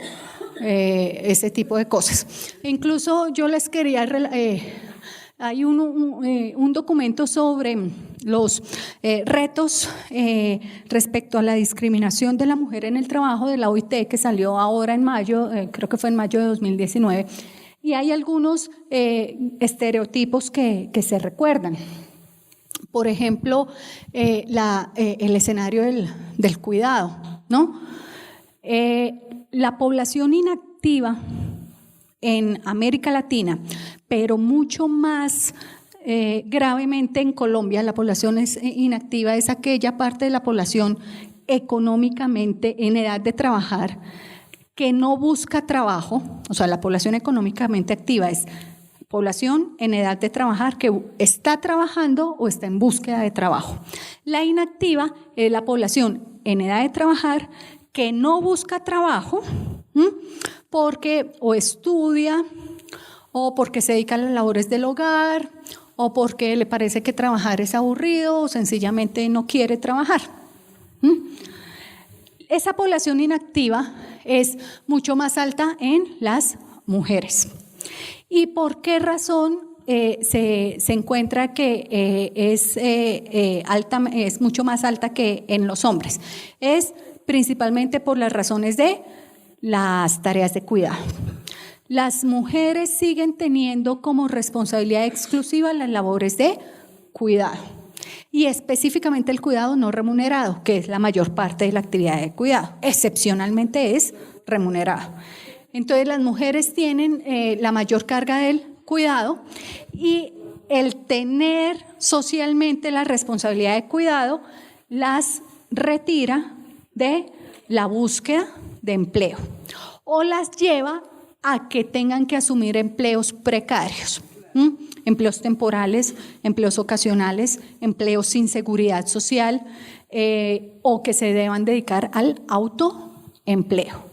ese tipo de cosas. Incluso yo les quería... Hay un documento sobre los retos respecto a la discriminación de la mujer en el trabajo de la OIT, que salió ahora en mayo, creo que fue en mayo de 2019, y hay algunos estereotipos que se recuerdan. Por ejemplo, el escenario del cuidado, ¿no? La población inactiva en América Latina, pero mucho más gravemente en Colombia, la población inactiva es aquella parte de la población económicamente en edad de trabajar que no busca trabajo. O sea, la población económicamente activa es población en edad de trabajar que está trabajando o está en búsqueda de trabajo. La inactiva es la población en edad de trabajar que no busca trabajo porque o estudia o porque se dedica a las labores del hogar o porque le parece que trabajar es aburrido o sencillamente no quiere trabajar. Esa población inactiva es mucho más alta en las mujeres. ¿Y por qué razón se encuentra que es mucho más alta que en los hombres? Es principalmente por las razones de las tareas de cuidado. Las mujeres siguen teniendo como responsabilidad exclusiva las labores de cuidado. y específicamente el cuidado no remunerado, que es la mayor parte de la actividad de cuidado. Excepcionalmente es remunerado. Entonces las mujeres tienen la mayor carga del cuidado y el tener socialmente la responsabilidad de cuidado las retira de la búsqueda de empleo o las lleva a que tengan que asumir empleos precarios, empleos temporales, empleos ocasionales, empleos sin seguridad social o que se deban dedicar al autoempleo.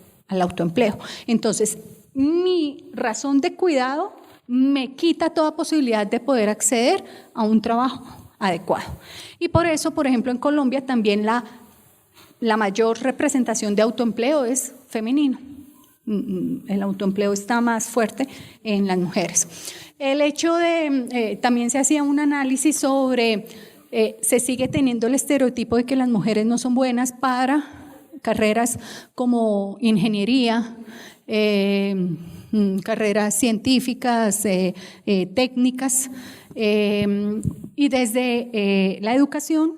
Entonces, mi razón de cuidado me quita toda posibilidad de poder acceder a un trabajo adecuado. Y por eso, por ejemplo, en Colombia también la mayor representación de autoempleo es femenino. El autoempleo está más fuerte en las mujeres. El hecho de, también se hacía un análisis sobre, se sigue teniendo el estereotipo de que las mujeres no son buenas para carreras como ingeniería, carreras científicas, técnicas, y desde la educación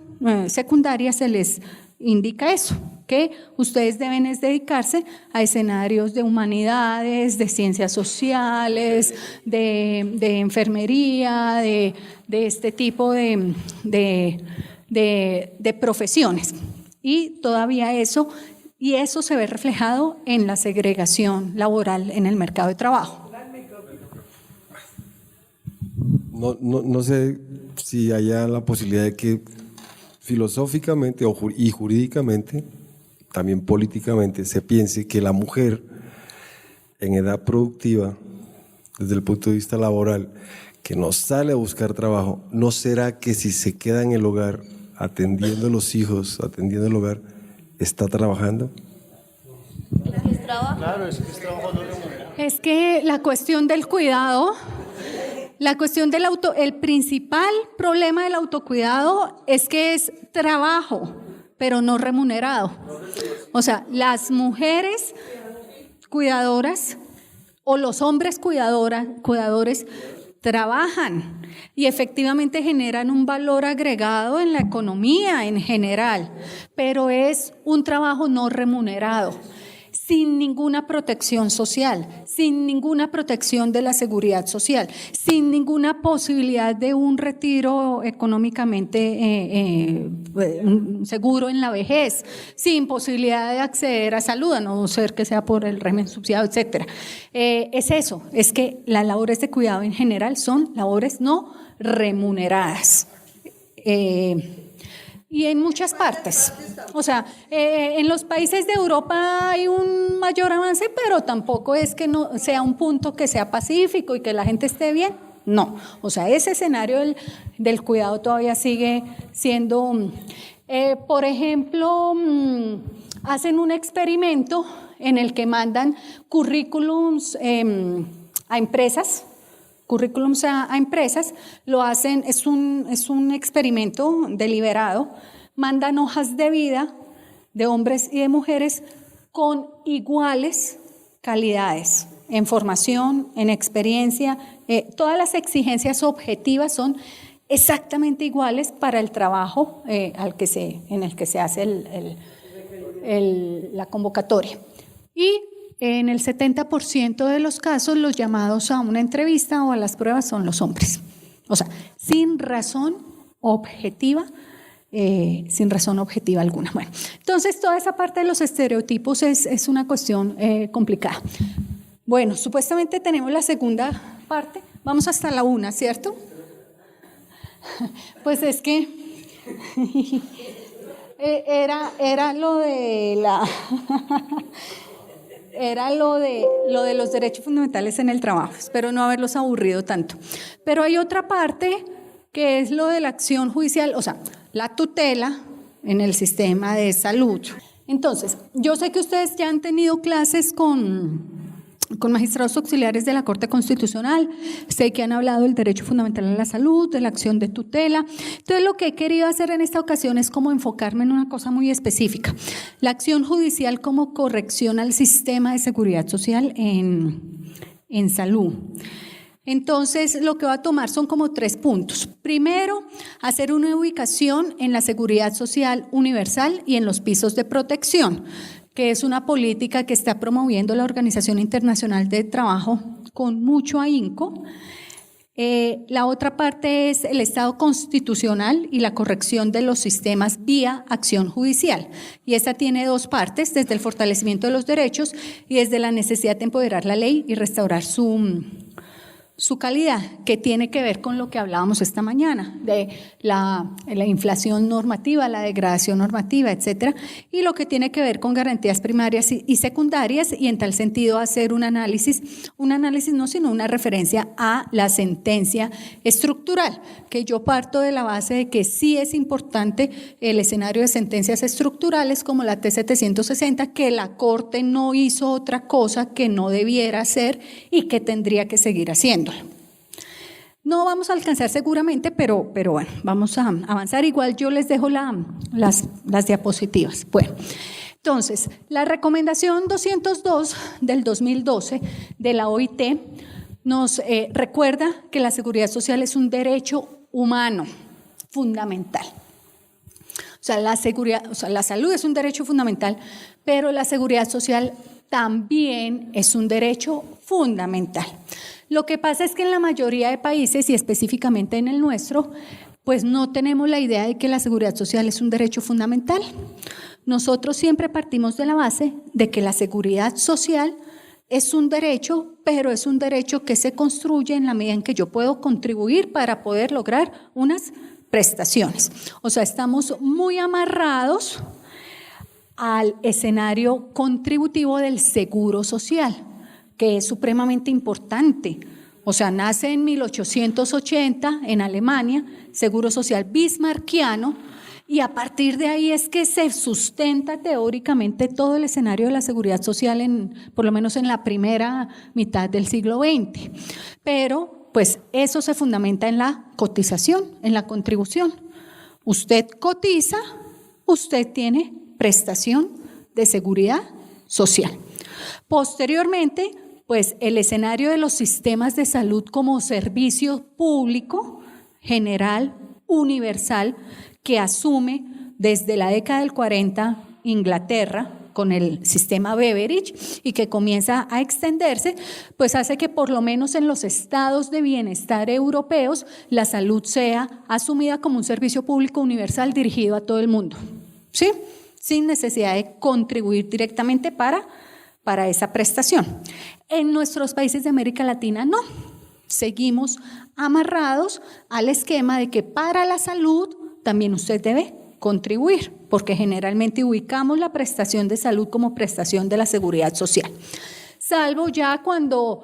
secundaria se les indica eso, que ustedes deben dedicarse a escenarios de humanidades, de ciencias sociales, de enfermería, de este tipo de profesiones. Y todavía eso se ve reflejado en la segregación laboral en el mercado de trabajo. No sé si haya la posibilidad de que filosóficamente y jurídicamente, también políticamente, se piense que la mujer en edad productiva, desde el punto de vista laboral, que no sale a buscar trabajo, ¿no será que si se queda en el hogar atendiendo a los hijos, atendiendo el hogar, está trabajando? Claro, es que es trabajo no remunerado. Es que la cuestión del cuidado, la cuestión del el principal problema del autocuidado es que es trabajo, pero no remunerado. O sea, las mujeres cuidadoras o los hombres cuidadores trabajan y efectivamente generan un valor agregado en la economía en general, pero es un trabajo no remunerado, sin ninguna protección social, sin ninguna protección de la seguridad social, sin ninguna posibilidad de un retiro económicamente seguro en la vejez, sin posibilidad de acceder a salud, a no ser que sea por el régimen subsidiado, etcétera. Es eso, es que las labores de cuidado en general son labores no remuneradas. Y en muchas partes, o sea, en los países de Europa hay un mayor avance, pero tampoco es que no sea un punto que sea pacífico y que la gente esté bien, no, o sea, ese escenario del cuidado todavía sigue siendo, por ejemplo, hacen un experimento en el que mandan currículums a empresas, lo hacen, es un experimento deliberado, mandan hojas de vida de hombres y de mujeres con iguales calidades en formación, en experiencia, todas las exigencias objetivas son exactamente iguales para el trabajo en el que se hace la convocatoria. Y en el 70% de los casos, los llamados a una entrevista o a las pruebas son los hombres. O sea, sin razón objetiva alguna. Bueno, entonces toda esa parte de los estereotipos es una cuestión complicada. Bueno, supuestamente tenemos la segunda parte. Vamos hasta la 1, ¿cierto? Pues es que era lo de la... Era lo de los derechos fundamentales en el trabajo, espero no haberlos aburrido tanto. Pero hay otra parte que es lo de la acción judicial, o sea, la tutela en el sistema de salud. Entonces, yo sé que ustedes ya han tenido clases con magistrados auxiliares de la Corte Constitucional, sé que han hablado del derecho fundamental a la salud, de la acción de tutela. Entonces, lo que he querido hacer en esta ocasión es como enfocarme en una cosa muy específica, la acción judicial como corrección al sistema de seguridad social en salud. Entonces, lo que va a tomar son como 3 puntos. Primero, hacer una ubicación en la seguridad social universal y en los pisos de protección, que es una política que está promoviendo la Organización Internacional del Trabajo con mucho ahínco. La otra parte es el Estado constitucional y la corrección de los sistemas vía acción judicial. Y esta tiene 2 partes, desde el fortalecimiento de los derechos y desde la necesidad de empoderar la ley y restaurar su calidad, que tiene que ver con lo que hablábamos esta mañana, de la inflación normativa, la degradación normativa, etcétera, y lo que tiene que ver con garantías primarias y secundarias, y en tal sentido hacer un análisis no, sino una referencia a la sentencia estructural, que yo parto de la base de que sí es importante el escenario de sentencias estructurales como la T-760, que la Corte no hizo otra cosa que no debiera hacer y que tendría que seguir haciendo. No vamos a alcanzar seguramente, pero bueno, vamos a avanzar. Igual yo les dejo las diapositivas. Bueno, entonces, la recomendación 202 del 2012 de la OIT nos recuerda que la seguridad social es un derecho humano fundamental. O sea, la salud es un derecho fundamental, pero la seguridad social también es un derecho fundamental. Lo que pasa es que en la mayoría de países, y específicamente en el nuestro, pues no tenemos la idea de que la seguridad social es un derecho fundamental. Nosotros siempre partimos de la base de que la seguridad social es un derecho, pero es un derecho que se construye en la medida en que yo puedo contribuir para poder lograr unas prestaciones. O sea, estamos muy amarrados al escenario contributivo del seguro social, que es supremamente importante. O sea, nace en 1880 en Alemania, seguro social bismarckiano, y a partir de ahí es que se sustenta teóricamente todo el escenario de la seguridad social, por lo menos en la primera mitad del siglo XX. Pero, pues, eso se fundamenta en la cotización, en la contribución. Usted cotiza, usted tiene prestación de seguridad social. Posteriormente, pues el escenario de los sistemas de salud como servicio público, general, universal, que asume desde la década del 40 Inglaterra con el sistema Beveridge y que comienza a extenderse, pues hace que por lo menos en los estados de bienestar europeos la salud sea asumida como un servicio público universal dirigido a todo el mundo, ¿sí? Sin necesidad de contribuir directamente para esa prestación. En nuestros países de América Latina no, seguimos amarrados al esquema de que para la salud también usted debe contribuir, porque generalmente ubicamos la prestación de salud como prestación de la seguridad social. Salvo ya cuando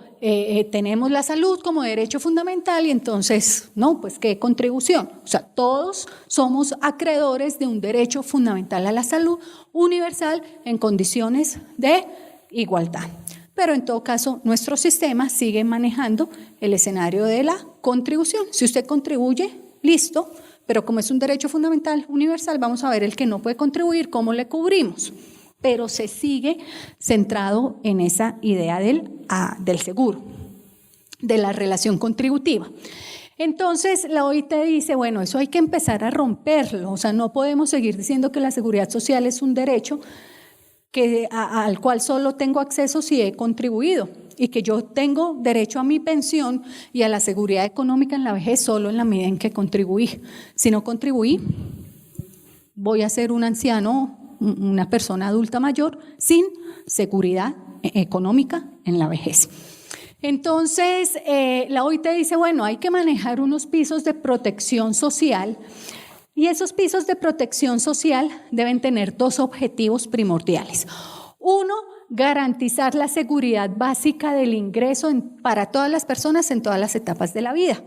tenemos la salud como derecho fundamental y entonces, no, pues qué contribución. O sea, todos somos acreedores de un derecho fundamental a la salud universal en condiciones de igualdad. Pero en todo caso, nuestro sistema sigue manejando el escenario de la contribución. Si usted contribuye, listo, pero como es un derecho fundamental universal, vamos a ver el que no puede contribuir, cómo le cubrimos. Pero se sigue centrado en esa idea del seguro, de la relación contributiva. Entonces, la OIT dice, bueno, eso hay que empezar a romperlo, o sea, no podemos seguir diciendo que la seguridad social es un derecho al cual solo tengo acceso si he contribuido y que yo tengo derecho a mi pensión y a la seguridad económica en la vejez solo en la medida en que contribuí. Si no contribuí, voy a ser un anciano, una persona adulta mayor sin seguridad económica en la vejez. Entonces, la OIT dice, bueno, hay que manejar unos pisos de protección social y esos pisos de protección social deben tener 2 objetivos primordiales. Uno, garantizar la seguridad básica del ingreso para todas las personas en todas las etapas de la vida.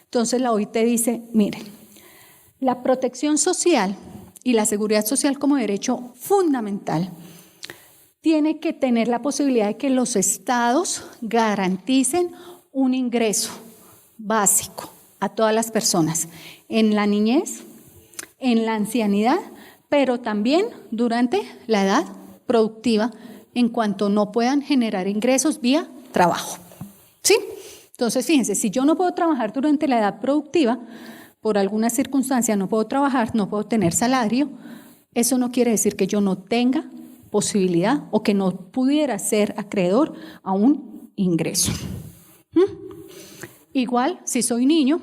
Entonces, la OIT dice, miren, la protección social y la seguridad social como derecho fundamental tiene que tener la posibilidad de que los estados garanticen un ingreso básico a todas las personas en la niñez, en la ancianidad, pero también durante la edad productiva en cuanto no puedan generar ingresos vía trabajo. ¿Sí? Entonces, fíjense, si yo no puedo trabajar durante la edad productiva, por alguna circunstancia no puedo trabajar, no puedo tener salario, eso no quiere decir que yo no tenga posibilidad o que no pudiera ser acreedor a un ingreso. Igual si soy niño,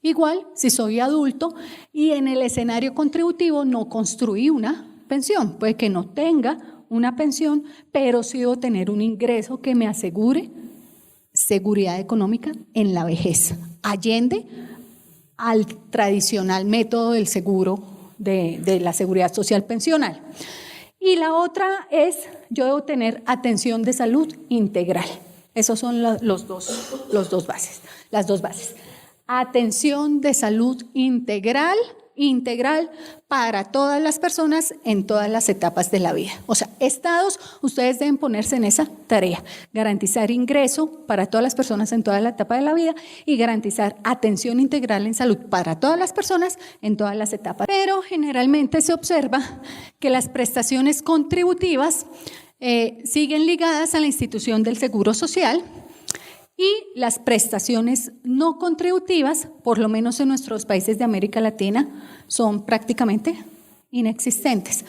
igual si soy adulto y en el escenario contributivo no construí una pensión. Puede que no tenga una pensión, pero sí debo tener un ingreso que me asegure seguridad económica en la vejez, allende al tradicional método del seguro de la seguridad social pensional. Y la otra es, yo debo tener atención de salud integral. Esos son las dos bases. Atención de salud integral para todas las personas en todas las etapas de la vida. O sea, estados, ustedes deben ponerse en esa tarea, garantizar ingreso para todas las personas en toda la etapa de la vida y garantizar atención integral en salud para todas las personas en todas las etapas. Pero generalmente se observa que las prestaciones contributivas siguen ligadas a la institución del Seguro Social y las prestaciones no contributivas, por lo menos en nuestros países de América Latina, son prácticamente inexistentes.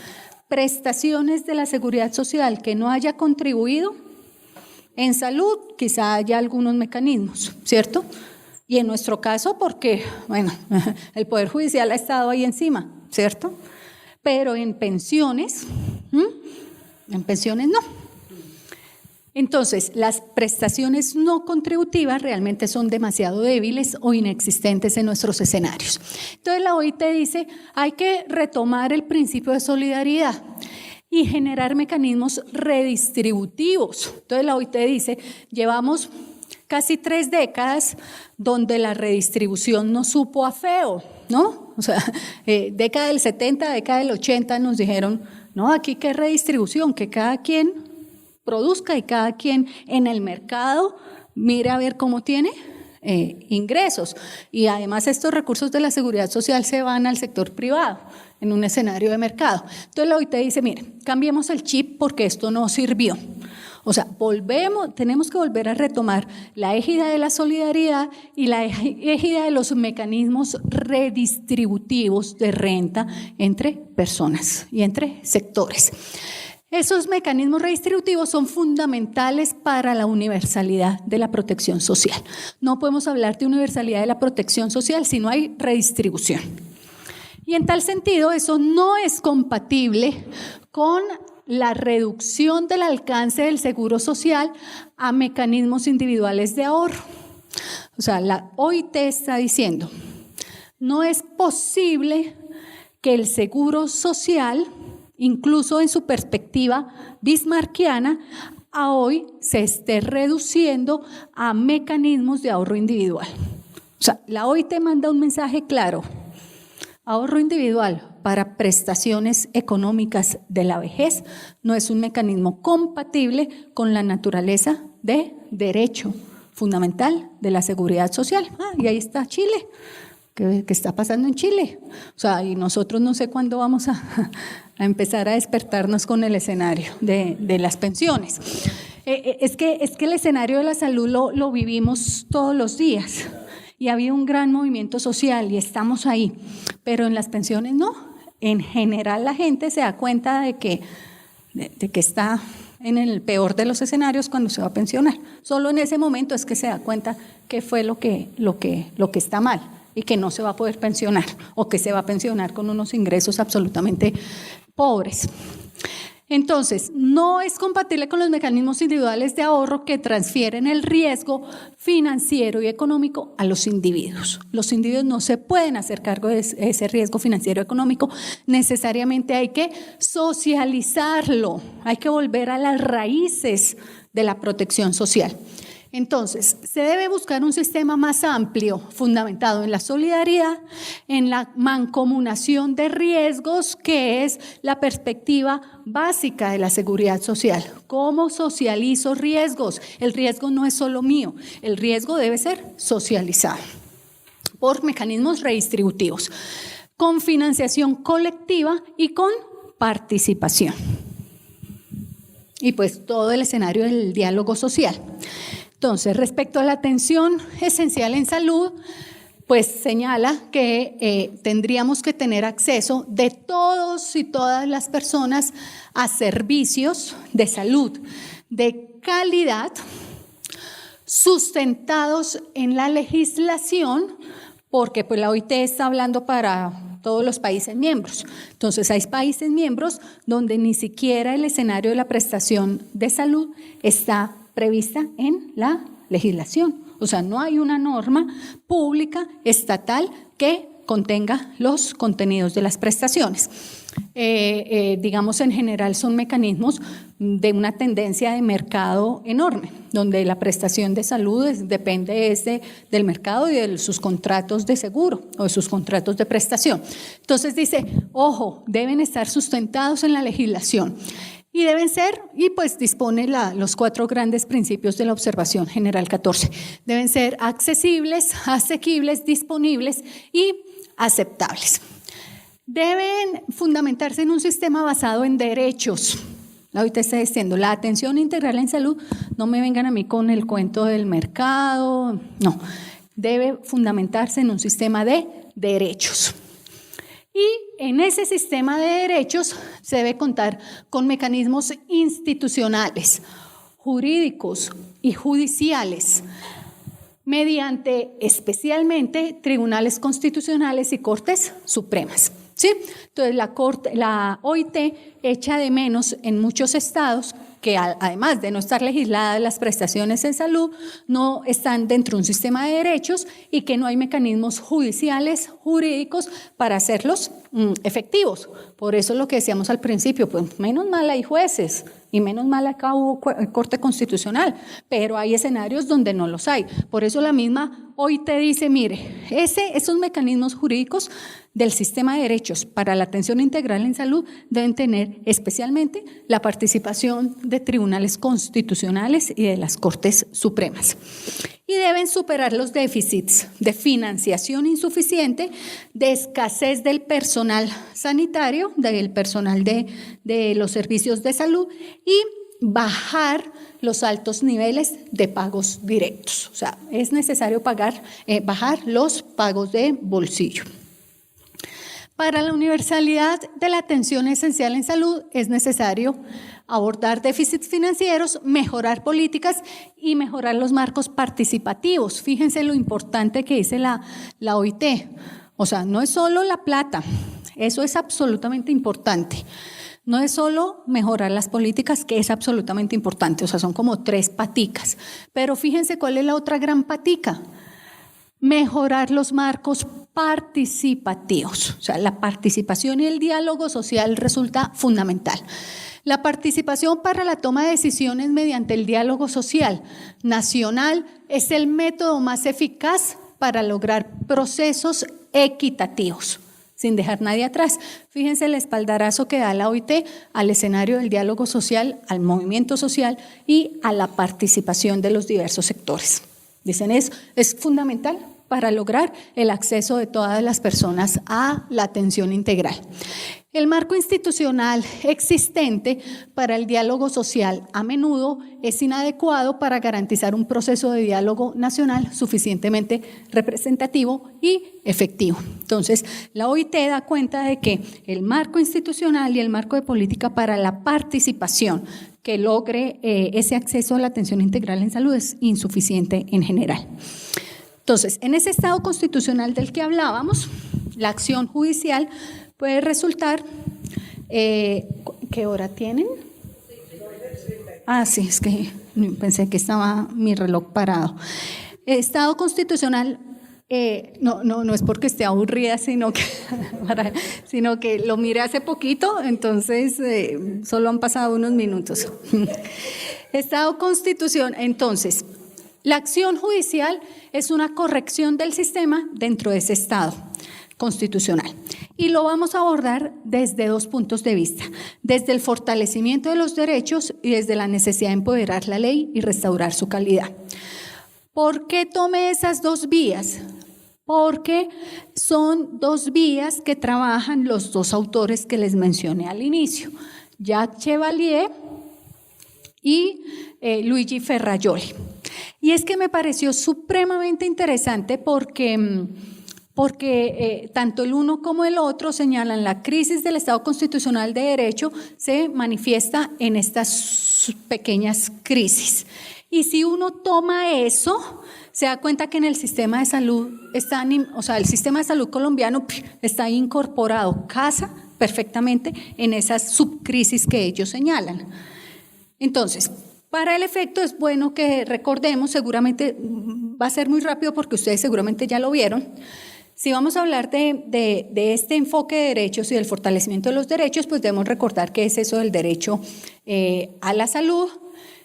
Prestaciones de la seguridad social que no haya contribuido en salud, quizá haya algunos mecanismos, ¿cierto? Y en nuestro caso, porque, bueno, el Poder Judicial ha estado ahí encima, ¿cierto? Pero en pensiones no. Entonces, las prestaciones no contributivas realmente son demasiado débiles o inexistentes en nuestros escenarios. Entonces, la OIT dice, hay que retomar el principio de solidaridad y generar mecanismos redistributivos. Entonces, la OIT dice, llevamos casi 3 décadas donde la redistribución nos supo a feo, ¿no? O sea, década del 70, década del 80 nos dijeron, no, aquí qué redistribución, que cada quien produzca y cada quien en el mercado mire a ver cómo tiene ingresos. Y además estos recursos de la seguridad social se van al sector privado en un escenario de mercado. Entonces la OIT dice, mire, cambiemos el chip porque esto no sirvió. O sea, tenemos que volver a retomar la égida de la solidaridad y la égida de los mecanismos redistributivos de renta entre personas y entre sectores. Esos mecanismos redistributivos son fundamentales para la universalidad de la protección social. No podemos hablar de universalidad de la protección social si no hay redistribución. Y en tal sentido, eso no es compatible con la reducción del alcance del seguro social a mecanismos individuales de ahorro. O sea, la OIT está diciendo, no es posible que el seguro social, incluso en su perspectiva bismarckiana, a hoy se esté reduciendo a mecanismos de ahorro individual. O sea, la OIT manda un mensaje claro. Ahorro individual para prestaciones económicas de la vejez no es un mecanismo compatible con la naturaleza de derecho fundamental de la seguridad social. Y ahí está Chile. ¿Qué está pasando en Chile? O sea, y nosotros no sé cuándo vamos a empezar a despertarnos con el escenario de las pensiones. Es que el escenario de la salud lo vivimos todos los días y ha habido un gran movimiento social y estamos ahí, pero en las pensiones no. En general la gente se da cuenta de que está en el peor de los escenarios cuando se va a pensionar. Solo en ese momento es que se da cuenta qué fue lo que está mal y que no se va a poder pensionar o que se va a pensionar con unos ingresos absolutamente pobres. Entonces, no es compatible con los mecanismos individuales de ahorro que transfieren el riesgo financiero y económico a los individuos. Los individuos no se pueden hacer cargo de ese riesgo financiero y económico. Necesariamente hay que socializarlo, hay que volver a las raíces de la protección social. Entonces, se debe buscar un sistema más amplio, fundamentado en la solidaridad, en la mancomunación de riesgos, que es la perspectiva básica de la seguridad social. ¿Cómo socializo riesgos? El riesgo no es solo mío, el riesgo debe ser socializado por mecanismos redistributivos, con financiación colectiva y con participación. Y pues todo el escenario del diálogo social. Entonces, respecto a la atención esencial en salud, pues señala que tendríamos que tener acceso de todos y todas las personas a servicios de salud de calidad, sustentados en la legislación, porque pues la OIT está hablando para todos los países miembros. Entonces hay países miembros donde ni siquiera el escenario de la prestación de salud está prevista en la legislación. O sea, no hay una norma pública estatal que contenga los contenidos de las prestaciones. Digamos, en general son mecanismos de una tendencia de mercado enorme, donde la prestación de salud depende del mercado y de sus contratos de seguro o de sus contratos de prestación. Entonces dice, ojo, deben estar sustentados en la legislación. Y deben ser, y pues dispone los 4 grandes principios de la observación general 14. Deben ser accesibles, asequibles, disponibles y aceptables. Deben fundamentarse en un sistema basado en derechos. Ahorita está diciendo, la atención integral en salud, no me vengan a mí con el cuento del mercado, no. Debe fundamentarse en un sistema de derechos. Y en ese sistema de derechos se debe contar con mecanismos institucionales, jurídicos y judiciales, mediante especialmente tribunales constitucionales y cortes supremas. ¿Sí? Entonces la OIT echa de menos en muchos estados que además de no estar legisladas las prestaciones en salud, no están dentro de un sistema de derechos y que no hay mecanismos judiciales, jurídicos para hacerlos efectivos. Por eso lo que decíamos al principio, pues menos mal hay jueces y menos mal acá hubo Corte Constitucional, pero hay escenarios donde no los hay. Por eso la misma OIT dice, mire, esos mecanismos jurídicos del sistema de derechos para la atención integral en salud deben tener especialmente la participación de tribunales constitucionales y de las Cortes Supremas. Y deben superar los déficits de financiación insuficiente, de escasez del personal sanitario, del personal de los servicios de salud y bajar los altos niveles de pagos directos. O sea, es necesario bajar los pagos de bolsillo. Para la universalidad de la atención esencial en salud es necesario abordar déficits financieros, mejorar políticas y mejorar los marcos participativos. Fíjense lo importante que dice la OIT. O sea, no es solo la plata, eso es absolutamente importante. No es solo mejorar las políticas, que es absolutamente importante, o sea, son como 3 paticas. Pero fíjense cuál es la otra gran patica. Mejorar los marcos participativos. O sea, la participación y el diálogo social resulta fundamental. La participación para la toma de decisiones mediante el diálogo social nacional es el método más eficaz para lograr procesos equitativos, sin dejar nadie atrás. Fíjense el espaldarazo que da la OIT al escenario del diálogo social, al movimiento social y a la participación de los diversos sectores. Dicen es fundamental para lograr el acceso de todas las personas a la atención integral. El marco institucional existente para el diálogo social a menudo es inadecuado para garantizar un proceso de diálogo nacional suficientemente representativo y efectivo. Entonces, la OIT da cuenta de que el marco institucional y el marco de política para la participación que logre ese acceso a la atención integral en salud es insuficiente en general. Entonces, en ese estado constitucional del que hablábamos, la acción judicial puede resultar, ¿qué hora tienen? Ah, sí, es que pensé que estaba mi reloj parado. Estado constitucional, no es porque esté aburrida, sino que lo miré hace poquito, entonces solo han pasado unos minutos. Estado constitución, entonces, la acción judicial es una corrección del sistema dentro de ese estado constitucional. Y lo vamos a abordar desde 2 puntos de vista, desde el fortalecimiento de los derechos y desde la necesidad de empoderar la ley y restaurar su calidad. ¿Por qué tomé esas 2 vías? Porque son 2 vías que trabajan los 2 autores que les mencioné al inicio, Jacques Chevalier y Luigi Ferrajoli. Y es que me pareció supremamente interesante porque tanto el uno como el otro señalan la crisis del Estado constitucional de derecho se manifiesta en estas pequeñas crisis. Y si uno toma eso, se da cuenta que en el sistema de salud el sistema de salud colombiano está incorporado, casa perfectamente en esas subcrisis que ellos señalan. Entonces, para el efecto es bueno que recordemos, seguramente va a ser muy rápido porque ustedes seguramente ya lo vieron. Si vamos a hablar de este enfoque de derechos y del fortalecimiento de los derechos, pues debemos recordar qué es eso del derecho a la salud.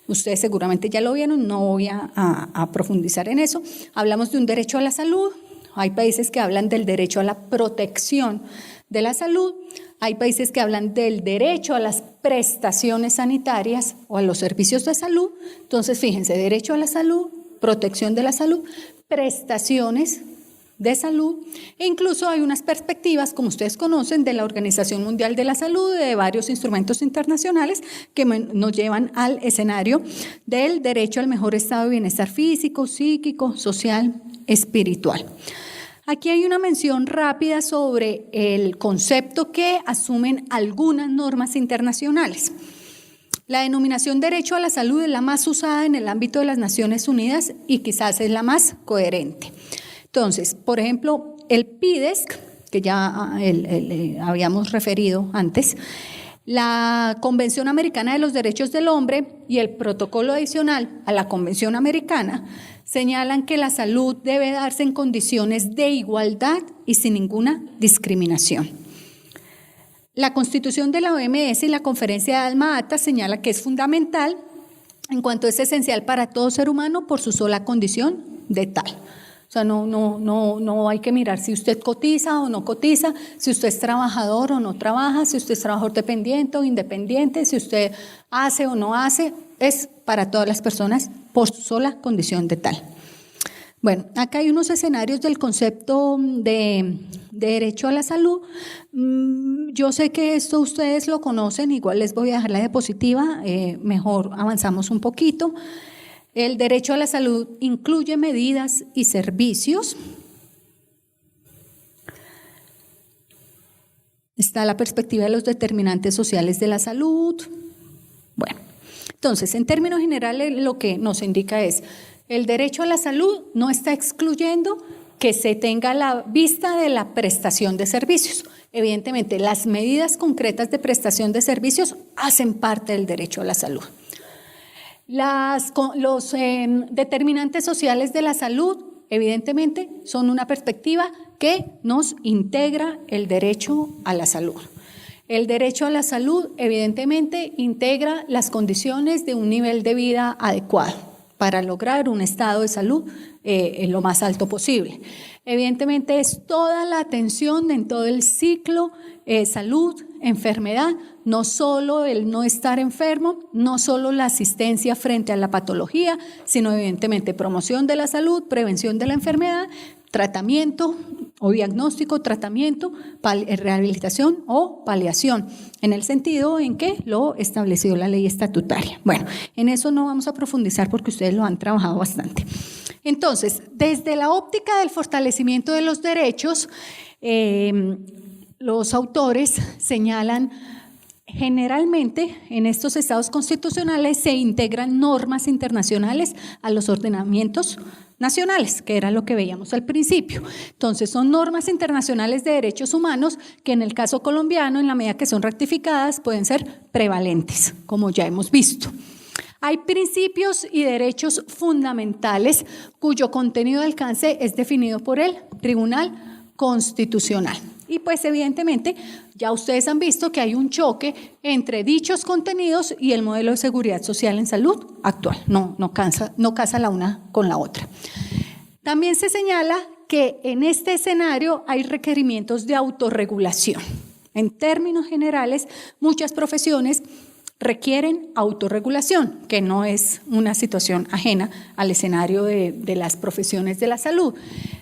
Ustedes seguramente ya lo vieron, no voy a profundizar en eso. Hablamos de un derecho a la salud. Hay países que hablan del derecho a la protección de la salud. Hay países que hablan del derecho a las prestaciones sanitarias o a los servicios de salud. Entonces, fíjense, derecho a la salud, protección de la salud, prestaciones de salud, e incluso hay unas perspectivas, como ustedes conocen, de la Organización Mundial de la Salud, de varios instrumentos internacionales que nos llevan al escenario del derecho al mejor estado de bienestar físico, psíquico, social, espiritual. Aquí hay una mención rápida sobre el concepto que asumen algunas normas internacionales. La denominación derecho a la salud es la más usada en el ámbito de las Naciones Unidas y quizás es la más coherente. Entonces, por ejemplo, el PIDESC, que ya habíamos referido antes, la Convención Americana de los Derechos del Hombre y el protocolo adicional a la Convención Americana señalan que la salud debe darse en condiciones de igualdad y sin ninguna discriminación. La Constitución de la OMS y la Conferencia de Alma Ata señala que es fundamental en cuanto es esencial para todo ser humano por su sola condición de tal. O sea, no hay que mirar si usted cotiza o no cotiza, si usted es trabajador o no trabaja, si usted es trabajador dependiente o independiente, si usted hace o no hace, es para todas las personas por su sola condición de tal. Bueno, acá hay unos escenarios del concepto de derecho a la salud. Yo sé que esto ustedes lo conocen, igual les voy a dejar la diapositiva, mejor avanzamos un poquito. El derecho a la salud incluye medidas y servicios. Está la perspectiva de los determinantes sociales de la salud. Bueno, entonces, en términos generales, lo que nos indica es, el derecho a la salud no está excluyendo que se tenga la vista de la prestación de servicios. Evidentemente, las medidas concretas de prestación de servicios hacen parte del derecho a la salud. Los determinantes sociales de la salud, evidentemente, son una perspectiva que nos integra el derecho a la salud. El derecho a la salud, evidentemente, integra las condiciones de un nivel de vida adecuado para lograr un estado de salud en lo más alto posible. Evidentemente, es toda la atención en todo el ciclo salud, enfermedad, no solo el no estar enfermo, no solo la asistencia frente a la patología, sino evidentemente promoción de la salud, prevención de la enfermedad, tratamiento o diagnóstico, tratamiento, rehabilitación o paliación, en el sentido en que lo estableció la ley estatutaria. Bueno, en eso no vamos a profundizar porque ustedes lo han trabajado bastante. Entonces, desde la óptica del fortalecimiento de los derechos, los autores señalan generalmente en estos estados constitucionales se integran normas internacionales a los ordenamientos nacionales, que era lo que veíamos al principio. Entonces, son normas internacionales de derechos humanos que en el caso colombiano, en la medida que son ratificadas, pueden ser prevalentes, como ya hemos visto. Hay principios y derechos fundamentales cuyo contenido de alcance es definido por el Tribunal Constitucional. Y pues evidentemente ya ustedes han visto que hay un choque entre dichos contenidos y el modelo de seguridad social en salud actual. No casa la una con la otra. También se señala que en este escenario hay requerimientos de autorregulación. En términos generales, muchas profesiones requieren autorregulación, que no es una situación ajena al escenario de las profesiones de la salud,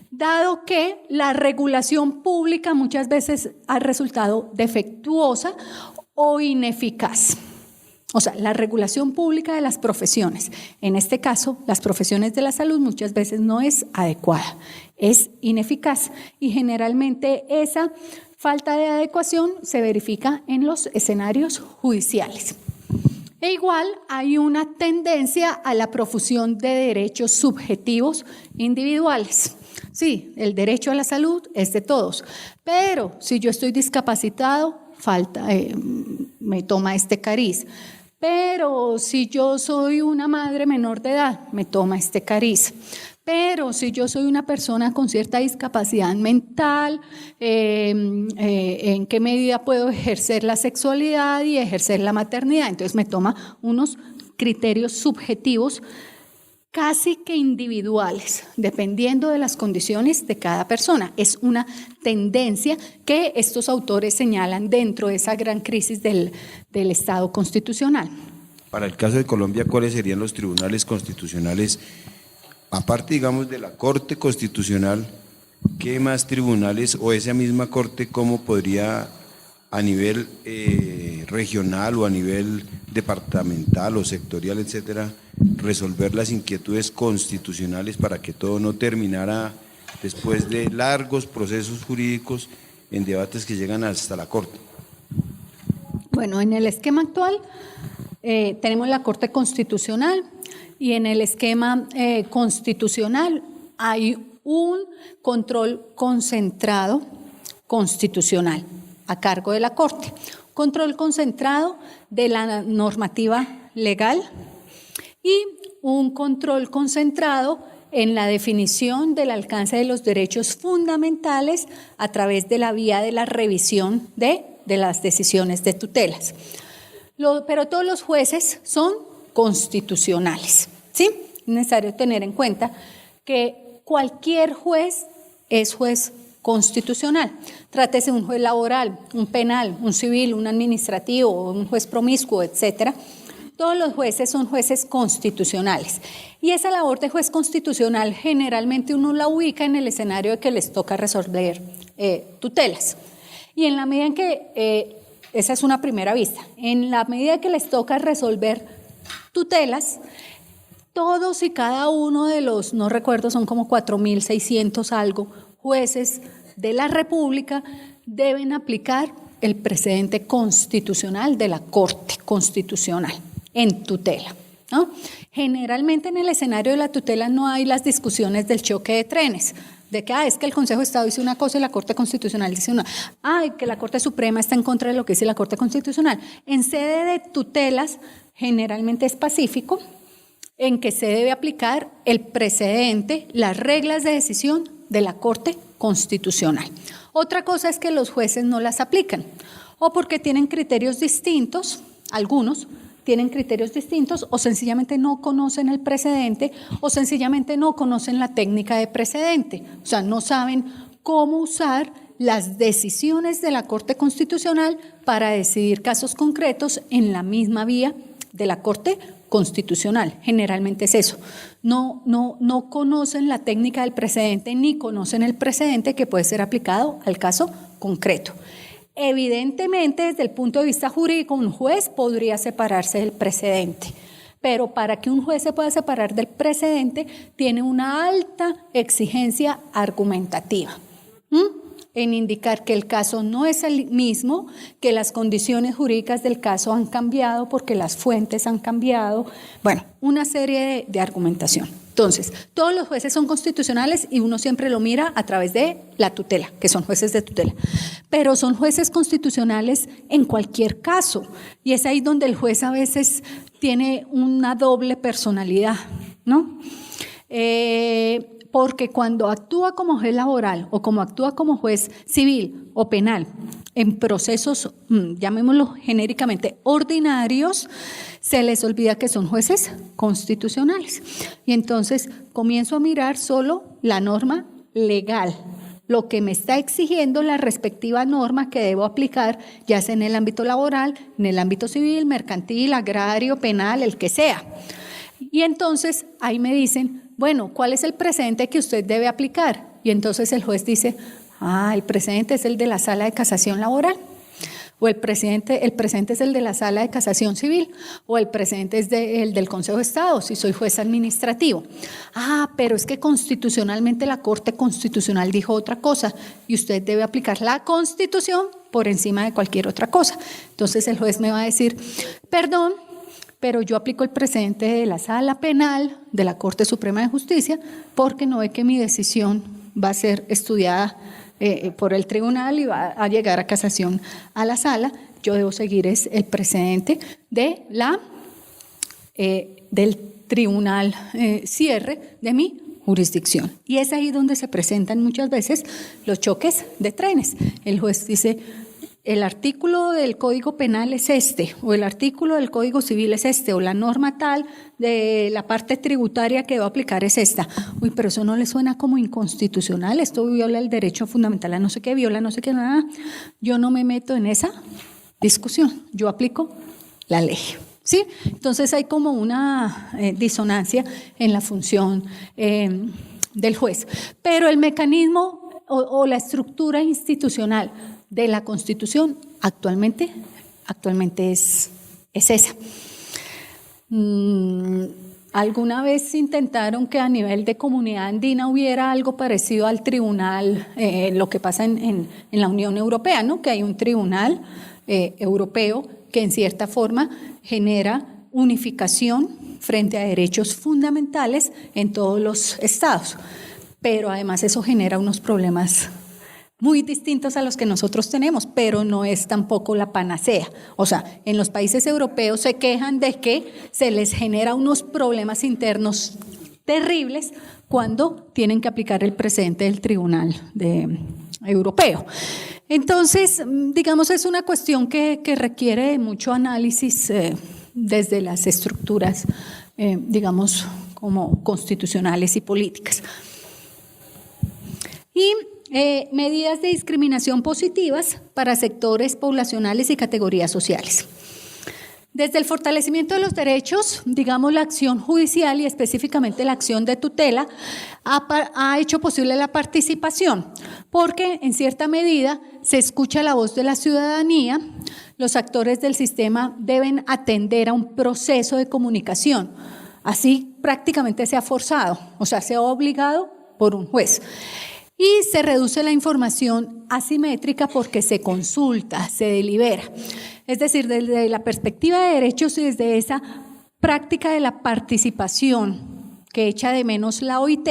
dado que la regulación pública muchas veces ha resultado defectuosa o ineficaz. O sea, la regulación pública de las profesiones, en este caso, las profesiones de la salud muchas veces no es adecuada, es ineficaz y generalmente esa falta de adecuación se verifica en los escenarios judiciales. E igual hay una tendencia a la profusión de derechos subjetivos individuales. Sí, el derecho a la salud es de todos, pero si yo estoy discapacitado, me toma este cariz. Pero si yo soy una madre menor de edad, me toma este cariz. Pero si yo soy una persona con cierta discapacidad mental, ¿en qué medida puedo ejercer la sexualidad y ejercer la maternidad? Entonces me toma unos criterios subjetivos casi que individuales, dependiendo de las condiciones de cada persona. Es una tendencia que estos autores señalan dentro de esa gran crisis del Estado constitucional. Para el caso de Colombia, ¿cuáles serían los tribunales constitucionales? Aparte, digamos, de la Corte Constitucional, ¿qué más tribunales o esa misma Corte cómo podría a nivel regional o a nivel departamental o sectorial, etcétera, resolver las inquietudes constitucionales para que todo no terminara después de largos procesos jurídicos en debates que llegan hasta la Corte? Bueno, en el esquema actual tenemos la Corte Constitucional y en el esquema constitucional hay un control concentrado constitucional a cargo de la Corte. Control concentrado de la normativa legal y un control concentrado en la definición del alcance de los derechos fundamentales a través de la vía de la revisión de las decisiones de tutelas. Pero todos los jueces son constitucionales, ¿sí? Es necesario tener en cuenta que cualquier juez es juez constitucional. Trátese de un juez laboral, un penal, un civil, un administrativo, un juez promiscuo, etcétera. Todos los jueces son jueces constitucionales. Y esa labor de juez constitucional generalmente uno la ubica en el escenario de que les toca resolver tutelas. Y en la medida en que, esa es una primera vista, en la medida que les toca resolver tutelas, todos y cada uno de los, no recuerdo, son como 4.600 algo, jueces de la República deben aplicar el precedente constitucional de la Corte Constitucional en tutela, ¿no? Generalmente en el escenario de la tutela no hay las discusiones del choque de trenes, de que es que el Consejo de Estado dice una cosa y la Corte Constitucional dice una, que la Corte Suprema está en contra de lo que dice la Corte Constitucional. En sede de tutelas generalmente es pacífico, en que se debe aplicar el precedente, las reglas de decisión de la Corte Constitucional. Otra cosa es que los jueces no las aplican, o porque tienen criterios distintos, algunos tienen criterios distintos, o sencillamente no conocen el precedente, o sencillamente no conocen la técnica de precedente, o sea, no saben cómo usar las decisiones de la Corte Constitucional para decidir casos concretos en la misma vía de la Corte Constitucional. Generalmente es eso. No conocen la técnica del precedente ni conocen el precedente que puede ser aplicado al caso concreto. Evidentemente, desde el punto de vista jurídico, un juez podría separarse del precedente, pero para que un juez se pueda separar del precedente, tiene una alta exigencia argumentativa. En indicar que el caso no es el mismo, que las condiciones jurídicas del caso han cambiado porque las fuentes han cambiado, bueno, una serie de argumentación. Entonces, todos los jueces son constitucionales y uno siempre lo mira a través de la tutela, que son jueces de tutela, pero son jueces constitucionales en cualquier caso y es ahí donde el juez a veces tiene una doble personalidad, ¿no? Porque cuando actúa como juez laboral o como actúa como juez civil o penal en procesos, llamémoslo genéricamente, ordinarios, se les olvida que son jueces constitucionales. Y entonces comienzo a mirar solo la norma legal, lo que me está exigiendo la respectiva norma que debo aplicar, ya sea en el ámbito laboral, en el ámbito civil, mercantil, agrario, penal, el que sea. Y entonces ahí me dicen, bueno, ¿cuál es el precedente que usted debe aplicar? Y entonces el juez dice, el precedente es el de la sala de casación laboral. o el presidente es el de la Sala de Casación Civil, o el presidente es el del Consejo de Estado, si soy juez administrativo. Pero es que constitucionalmente la Corte Constitucional dijo otra cosa y usted debe aplicar la Constitución por encima de cualquier otra cosa. Entonces el juez me va a decir, perdón, pero yo aplico el precedente de la Sala Penal de la Corte Suprema de Justicia porque no ve que mi decisión va a ser estudiada por el tribunal y va a llegar a casación a la sala. Yo debo seguir el precedente de del tribunal cierre de mi jurisdicción. Y es ahí donde se presentan muchas veces los choques de trenes. El juez dice, el artículo del Código Penal es este, o el artículo del Código Civil es este, o la norma tal de la parte tributaria que va a aplicar es esta. Uy, pero eso no le suena como inconstitucional, esto viola el derecho fundamental a no sé qué, viola no sé qué, nada. Yo no me meto en esa discusión, yo aplico la ley. ¿Sí? Entonces hay como una disonancia en la función del juez. Pero el mecanismo o la estructura institucional de la Constitución actualmente es esa. ¿Alguna vez intentaron que a nivel de comunidad andina hubiera algo parecido al tribunal, lo que pasa en la Unión Europea, ¿no? Que hay un tribunal europeo que en cierta forma genera unificación frente a derechos fundamentales en todos los estados? Pero además eso genera unos problemas muy distintos a los que nosotros tenemos, pero no es tampoco la panacea. O sea, en los países europeos se quejan de que se les genera unos problemas internos terribles cuando tienen que aplicar el precedente del Tribunal Europeo. Entonces, digamos, es una cuestión que requiere mucho análisis desde las estructuras, digamos, como constitucionales y políticas. Y medidas de discriminación positivas para sectores poblacionales y categorías sociales. Desde el fortalecimiento de los derechos, digamos, la acción judicial y específicamente la acción de tutela ha hecho posible la participación, porque en cierta medida se escucha la voz de la ciudadanía, los actores del sistema deben atender a un proceso de comunicación, así prácticamente se ha forzado, o sea, se ha obligado por un juez. Y se reduce la información asimétrica porque se consulta, se delibera. Es decir, desde la perspectiva de derechos y desde esa práctica de la participación que echa de menos la OIT,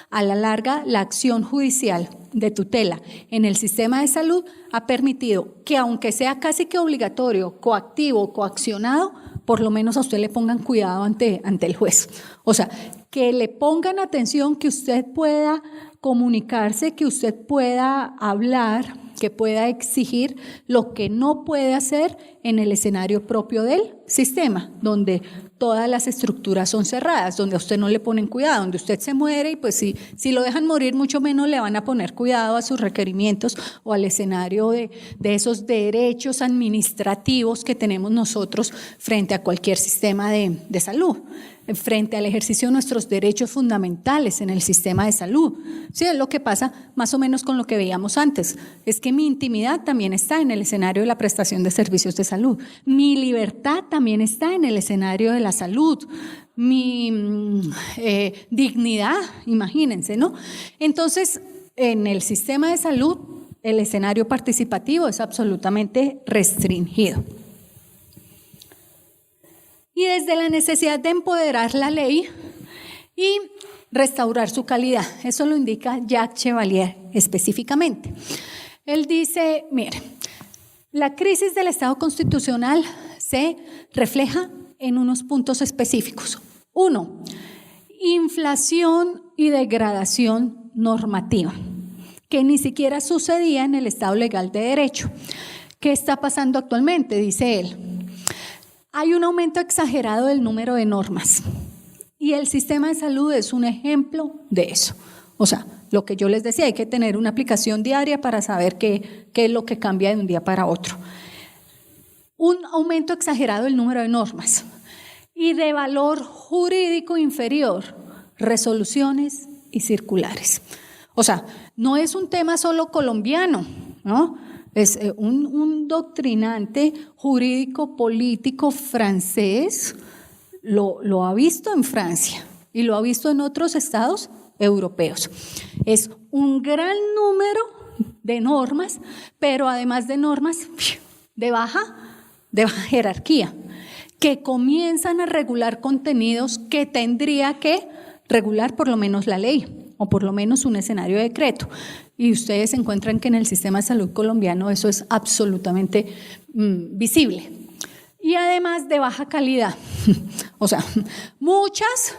a la larga la acción judicial de tutela en el sistema de salud ha permitido que, aunque sea casi que obligatorio, coactivo, coaccionado, por lo menos a usted le pongan cuidado ante el juez. O sea, que le pongan atención, que usted pueda comunicarse, que usted pueda hablar, que pueda exigir lo que no puede hacer en el escenario propio del sistema, donde todas las estructuras son cerradas, donde a usted no le ponen cuidado, donde usted se muere y pues si lo dejan morir, mucho menos le van a poner cuidado a sus requerimientos o al escenario de esos derechos administrativos que tenemos nosotros frente a cualquier sistema de salud, frente al ejercicio de nuestros derechos fundamentales en el sistema de salud. Sí, es lo que pasa más o menos con lo que veíamos antes, es que mi intimidad también está en el escenario de la prestación de servicios de salud, mi libertad también está en el escenario de la salud, mi dignidad, imagínense, ¿no? Entonces, en el sistema de salud, el escenario participativo es absolutamente restringido. Y desde la necesidad de empoderar la ley y restaurar su calidad. Eso lo indica Jacques Chevalier específicamente. Él dice, mire, la crisis del Estado constitucional se refleja en unos puntos específicos. 1, inflación y degradación normativa, que ni siquiera sucedía en el Estado legal de derecho. ¿Qué está pasando actualmente? Dice él. Hay un aumento exagerado del número de normas y el sistema de salud es un ejemplo de eso. O sea, lo que yo les decía, hay que tener una aplicación diaria para saber qué es lo que cambia de un día para otro. Un aumento exagerado del número de normas y de valor jurídico inferior, resoluciones y circulares. O sea, no es un tema solo colombiano, ¿no? Es un doctrinante jurídico político francés, lo ha visto en Francia y lo ha visto en otros estados europeos. Es un gran número de normas, pero además de normas de baja jerarquía, que comienzan a regular contenidos que tendría que regular por lo menos la ley o por lo menos un escenario de decreto. Y ustedes encuentran que en el sistema de salud colombiano eso es absolutamente visible. Y además de baja calidad, o sea, muchas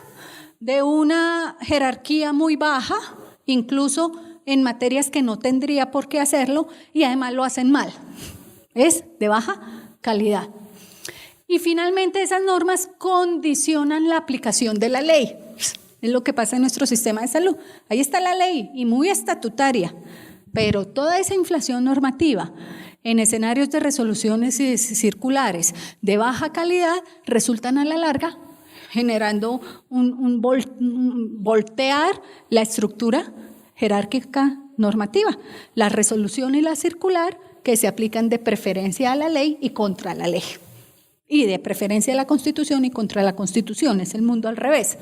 de una jerarquía muy baja, incluso en materias que no tendría por qué hacerlo, y además lo hacen mal. Es de baja calidad. Y finalmente esas normas condicionan la aplicación de la ley. Es lo que pasa en nuestro sistema de salud. Ahí está la ley y muy estatutaria, pero toda esa inflación normativa en escenarios de resoluciones circulares de baja calidad resultan a la larga generando un voltear la estructura jerárquica normativa, la resolución y la circular que se aplican de preferencia a la ley y contra la ley, y de preferencia a la Constitución y contra la Constitución, es el mundo al revés.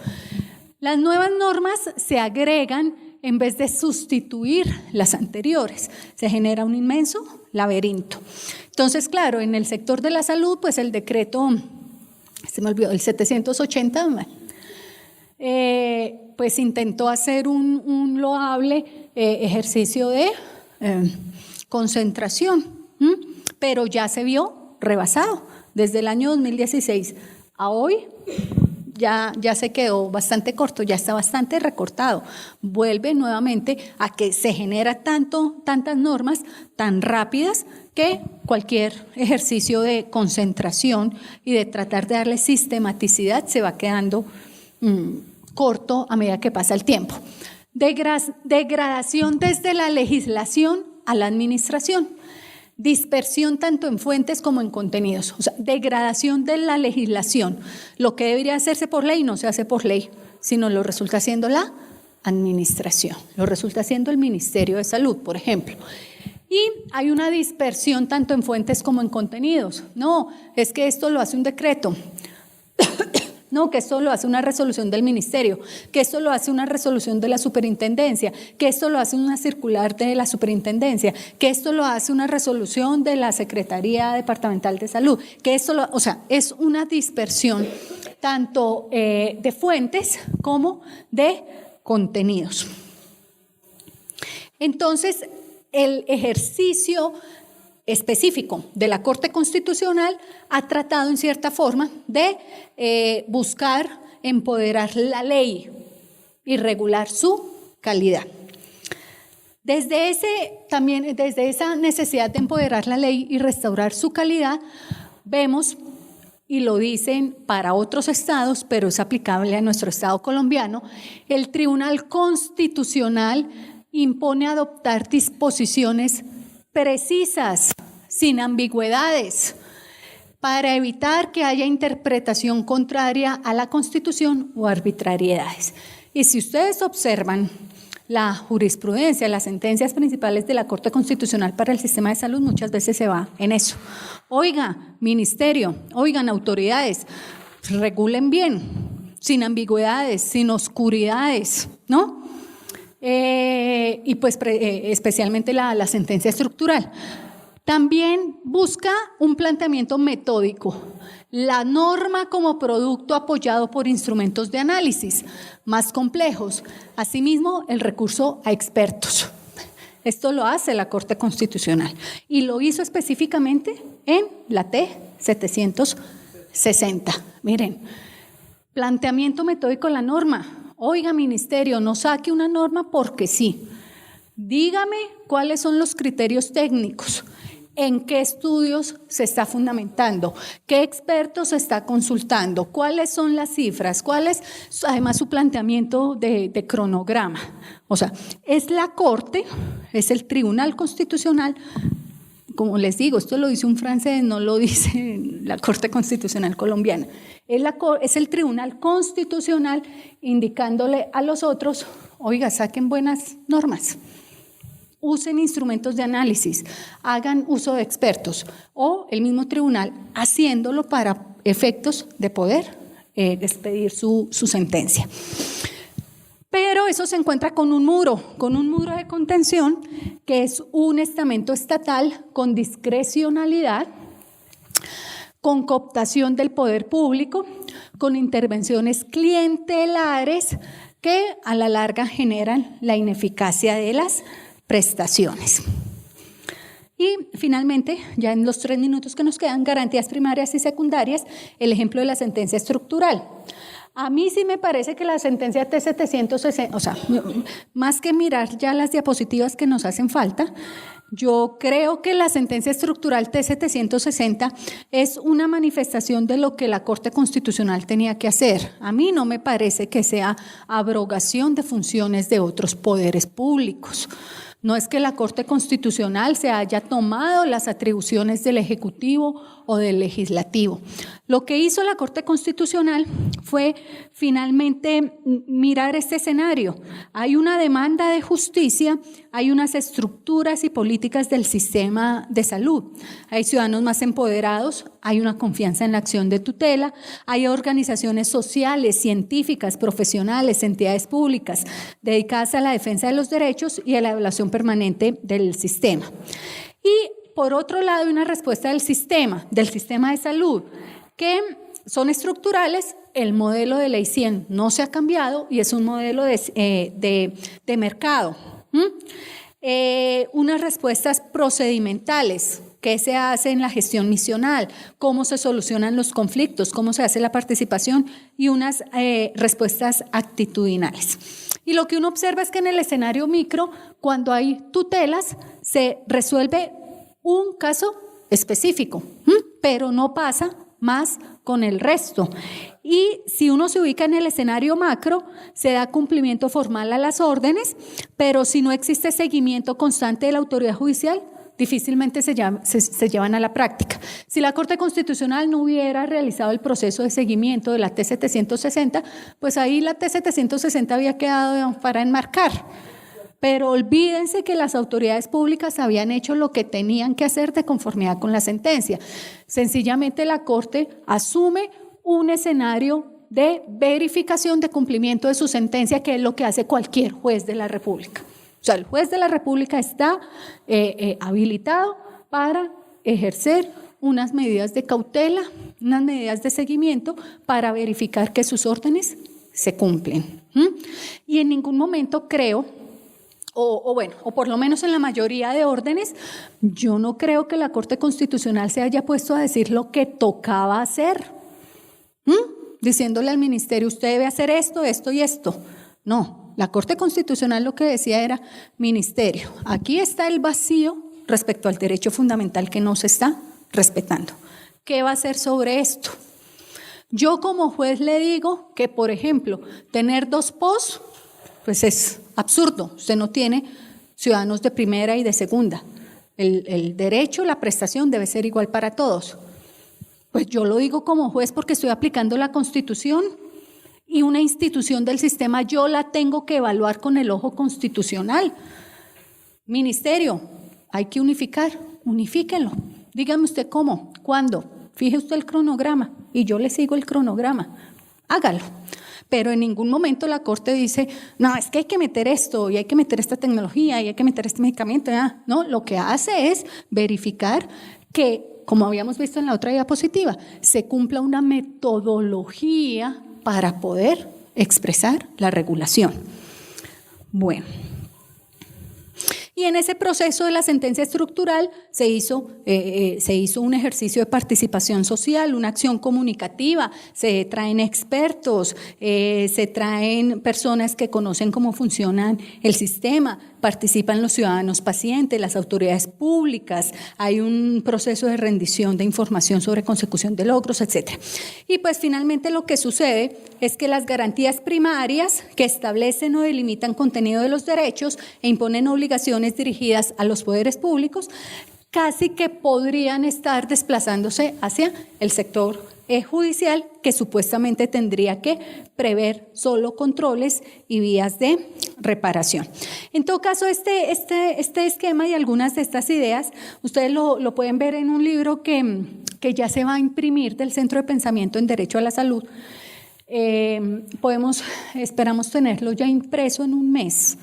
Las nuevas normas se agregan en vez de sustituir las anteriores. Se genera un inmenso laberinto. Entonces, claro, en el sector de la salud, pues el decreto, se me olvidó, el 780, pues intentó hacer un loable ejercicio de concentración, pero ya se vio rebasado. Desde el año 2016 a hoy, ya se quedó bastante corto, ya está bastante recortado. Vuelve nuevamente a que se genera tantas normas tan rápidas que cualquier ejercicio de concentración y de tratar de darle sistematicidad se va quedando corto a medida que pasa el tiempo. Degradación desde la legislación a la administración. Dispersión tanto en fuentes como en contenidos, o sea, degradación de la legislación. Lo que debería hacerse por ley no se hace por ley, sino lo resulta haciendo la administración, lo resulta haciendo el Ministerio de Salud, por ejemplo. Y hay una dispersión tanto en fuentes como en contenidos. No, es que esto lo hace un decreto. No, que esto lo hace una resolución del ministerio, que esto lo hace una resolución de la superintendencia, que esto lo hace una circular de la superintendencia, que esto lo hace una resolución de la Secretaría Departamental de Salud, que esto o sea, es una dispersión tanto de fuentes como de contenidos. Entonces, el ejercicio específico de la Corte Constitucional ha tratado en cierta forma de buscar empoderar la ley y regular su calidad. Desde esa necesidad de empoderar la ley y restaurar su calidad, vemos, y lo dicen para otros estados, pero es aplicable a nuestro estado colombiano, el Tribunal Constitucional impone adoptar disposiciones precisas, sin ambigüedades, para evitar que haya interpretación contraria a la Constitución o arbitrariedades. Y si ustedes observan la jurisprudencia, las sentencias principales de la Corte Constitucional para el sistema de salud, muchas veces se va en eso. Oiga, ministerio, oigan, autoridades, regulen bien, sin ambigüedades, sin oscuridades, ¿no? Y pues especialmente la sentencia estructural. También busca un planteamiento metódico, la norma como producto apoyado por instrumentos de análisis más complejos, asimismo el recurso a expertos. Esto lo hace la Corte Constitucional y lo hizo específicamente en la T-760. Miren, planteamiento metódico de la norma. Oiga, ministerio, no saque una norma porque sí. Dígame cuáles son los criterios técnicos, en qué estudios se está fundamentando, qué expertos se está consultando, cuáles son las cifras, cuál es además su planteamiento de cronograma. O sea, es la Corte, es el Tribunal Constitucional. Como les digo, esto lo dice un francés, no lo dice la Corte Constitucional colombiana. Es el Tribunal Constitucional indicándole a los otros, oiga, saquen buenas normas. usen instrumentos de análisis, hagan uso de expertos o el mismo tribunal haciéndolo para efectos de poder expedir su sentencia. Pero eso se encuentra con un muro de contención, que es un estamento estatal con discrecionalidad, con cooptación del poder público, con intervenciones clientelares que a la larga generan la ineficacia de las prestaciones. Y finalmente, ya en los 3 minutos que nos quedan, garantías primarias y secundarias, el ejemplo de la sentencia estructural. A mí sí me parece que la sentencia T760, o sea, más que mirar ya las diapositivas que nos hacen falta, yo creo que la sentencia estructural T760 es una manifestación de lo que la Corte Constitucional tenía que hacer. A mí no me parece que sea abrogación de funciones de otros poderes públicos. No es que la Corte Constitucional se haya tomado las atribuciones del Ejecutivo o del Legislativo. Lo que hizo la Corte Constitucional fue finalmente mirar este escenario. Hay una demanda de justicia, hay unas estructuras y políticas del sistema de salud, hay ciudadanos más empoderados, hay una confianza en la acción de tutela, hay organizaciones sociales, científicas, profesionales, entidades públicas dedicadas a la defensa de los derechos y a la evaluación permanente del sistema. Y por otro lado, hay una respuesta del sistema de salud, que son estructurales. El modelo de ley 100 no se ha cambiado y es un modelo de mercado. Unas respuestas procedimentales, qué se hace en la gestión misional, cómo se solucionan los conflictos, cómo se hace la participación, y unas respuestas actitudinales. Y lo que uno observa es que en el escenario micro, cuando hay tutelas, se resuelve un caso específico, pero no pasa más con el resto. Y si uno se ubica en el escenario macro, se da cumplimiento formal a las órdenes, pero si no existe seguimiento constante de la autoridad judicial, difícilmente se llevan a la práctica. Si la Corte Constitucional no hubiera realizado el proceso de seguimiento de la T760, pues ahí la T760 había quedado para enmarcar. Pero olvídense que las autoridades públicas habían hecho lo que tenían que hacer de conformidad con la sentencia. Sencillamente la Corte asume un escenario de verificación de cumplimiento de su sentencia, que es lo que hace cualquier juez de la República. O sea, el juez de la República está habilitado para ejercer unas medidas de cautela, unas medidas de seguimiento para verificar que sus órdenes se cumplen. Y en ningún momento creo, o por lo menos en la mayoría de órdenes, yo no creo que la Corte Constitucional se haya puesto a decir lo que tocaba hacer, diciéndole al ministerio, usted debe hacer esto, esto y esto. No, la Corte Constitucional lo que decía era, ministerio, aquí está el vacío respecto al derecho fundamental que no se está respetando. ¿Qué va a hacer sobre esto? Yo como juez le digo que, por ejemplo, tener 2 POS, pues es absurdo. Usted no tiene ciudadanos de primera y de segunda. El derecho, la prestación debe ser igual para todos. Pues yo lo digo como juez porque estoy aplicando la Constitución, y una institución del sistema yo la tengo que evaluar con el ojo constitucional. Ministerio, hay que unificar, unifíquenlo. Dígame usted cómo, cuándo. Fije usted el cronograma y yo le sigo el cronograma. Hágalo. Pero en ningún momento la Corte dice, no, es que hay que meter esto, y hay que meter esta tecnología, y hay que meter este medicamento. No, lo que hace es verificar que, como habíamos visto en la otra diapositiva, se cumpla una metodología para poder expresar la regulación. Bueno. Y en ese proceso de la sentencia estructural se hizo un ejercicio de participación social, una acción comunicativa, se traen expertos, se traen personas que conocen cómo funciona el sistema, participan los ciudadanos pacientes, las autoridades públicas, hay un proceso de rendición de información sobre consecución de logros, etc. Y pues finalmente lo que sucede es que las garantías primarias que establecen o delimitan contenido de los derechos e imponen obligaciones dirigidas a los poderes públicos casi que podrían estar desplazándose hacia el sector judicial que supuestamente tendría que prever solo controles y vías de reparación. En todo caso, este esquema y algunas de estas ideas, ustedes lo pueden ver en un libro que ya se va a imprimir del Centro de Pensamiento en Derecho a la Salud. Esperamos tenerlo ya impreso en un mes,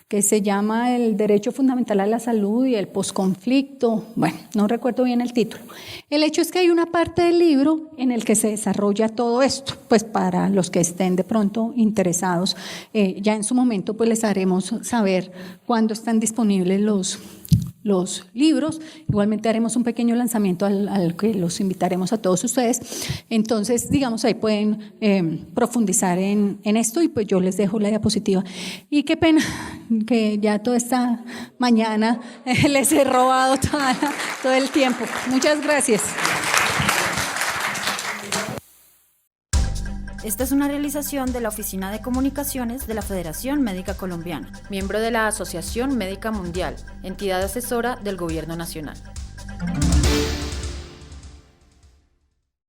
que se llama El Derecho Fundamental a la Salud y el Posconflicto. Bueno, no recuerdo bien el título. El hecho es que hay una parte del libro en el que se desarrolla todo esto, pues para los que estén de pronto interesados, ya en su momento pues les haremos saber cuándo están disponibles los libros. Igualmente haremos un pequeño lanzamiento al que los invitaremos a todos ustedes. Entonces, digamos, ahí pueden profundizar en esto y pues yo les dejo la diapositiva. Y qué pena que ya toda esta mañana les he robado todo el tiempo. Muchas gracias. Esta es una realización de la Oficina de Comunicaciones de la Federación Médica Colombiana, miembro de la Asociación Médica Mundial, entidad asesora del Gobierno Nacional.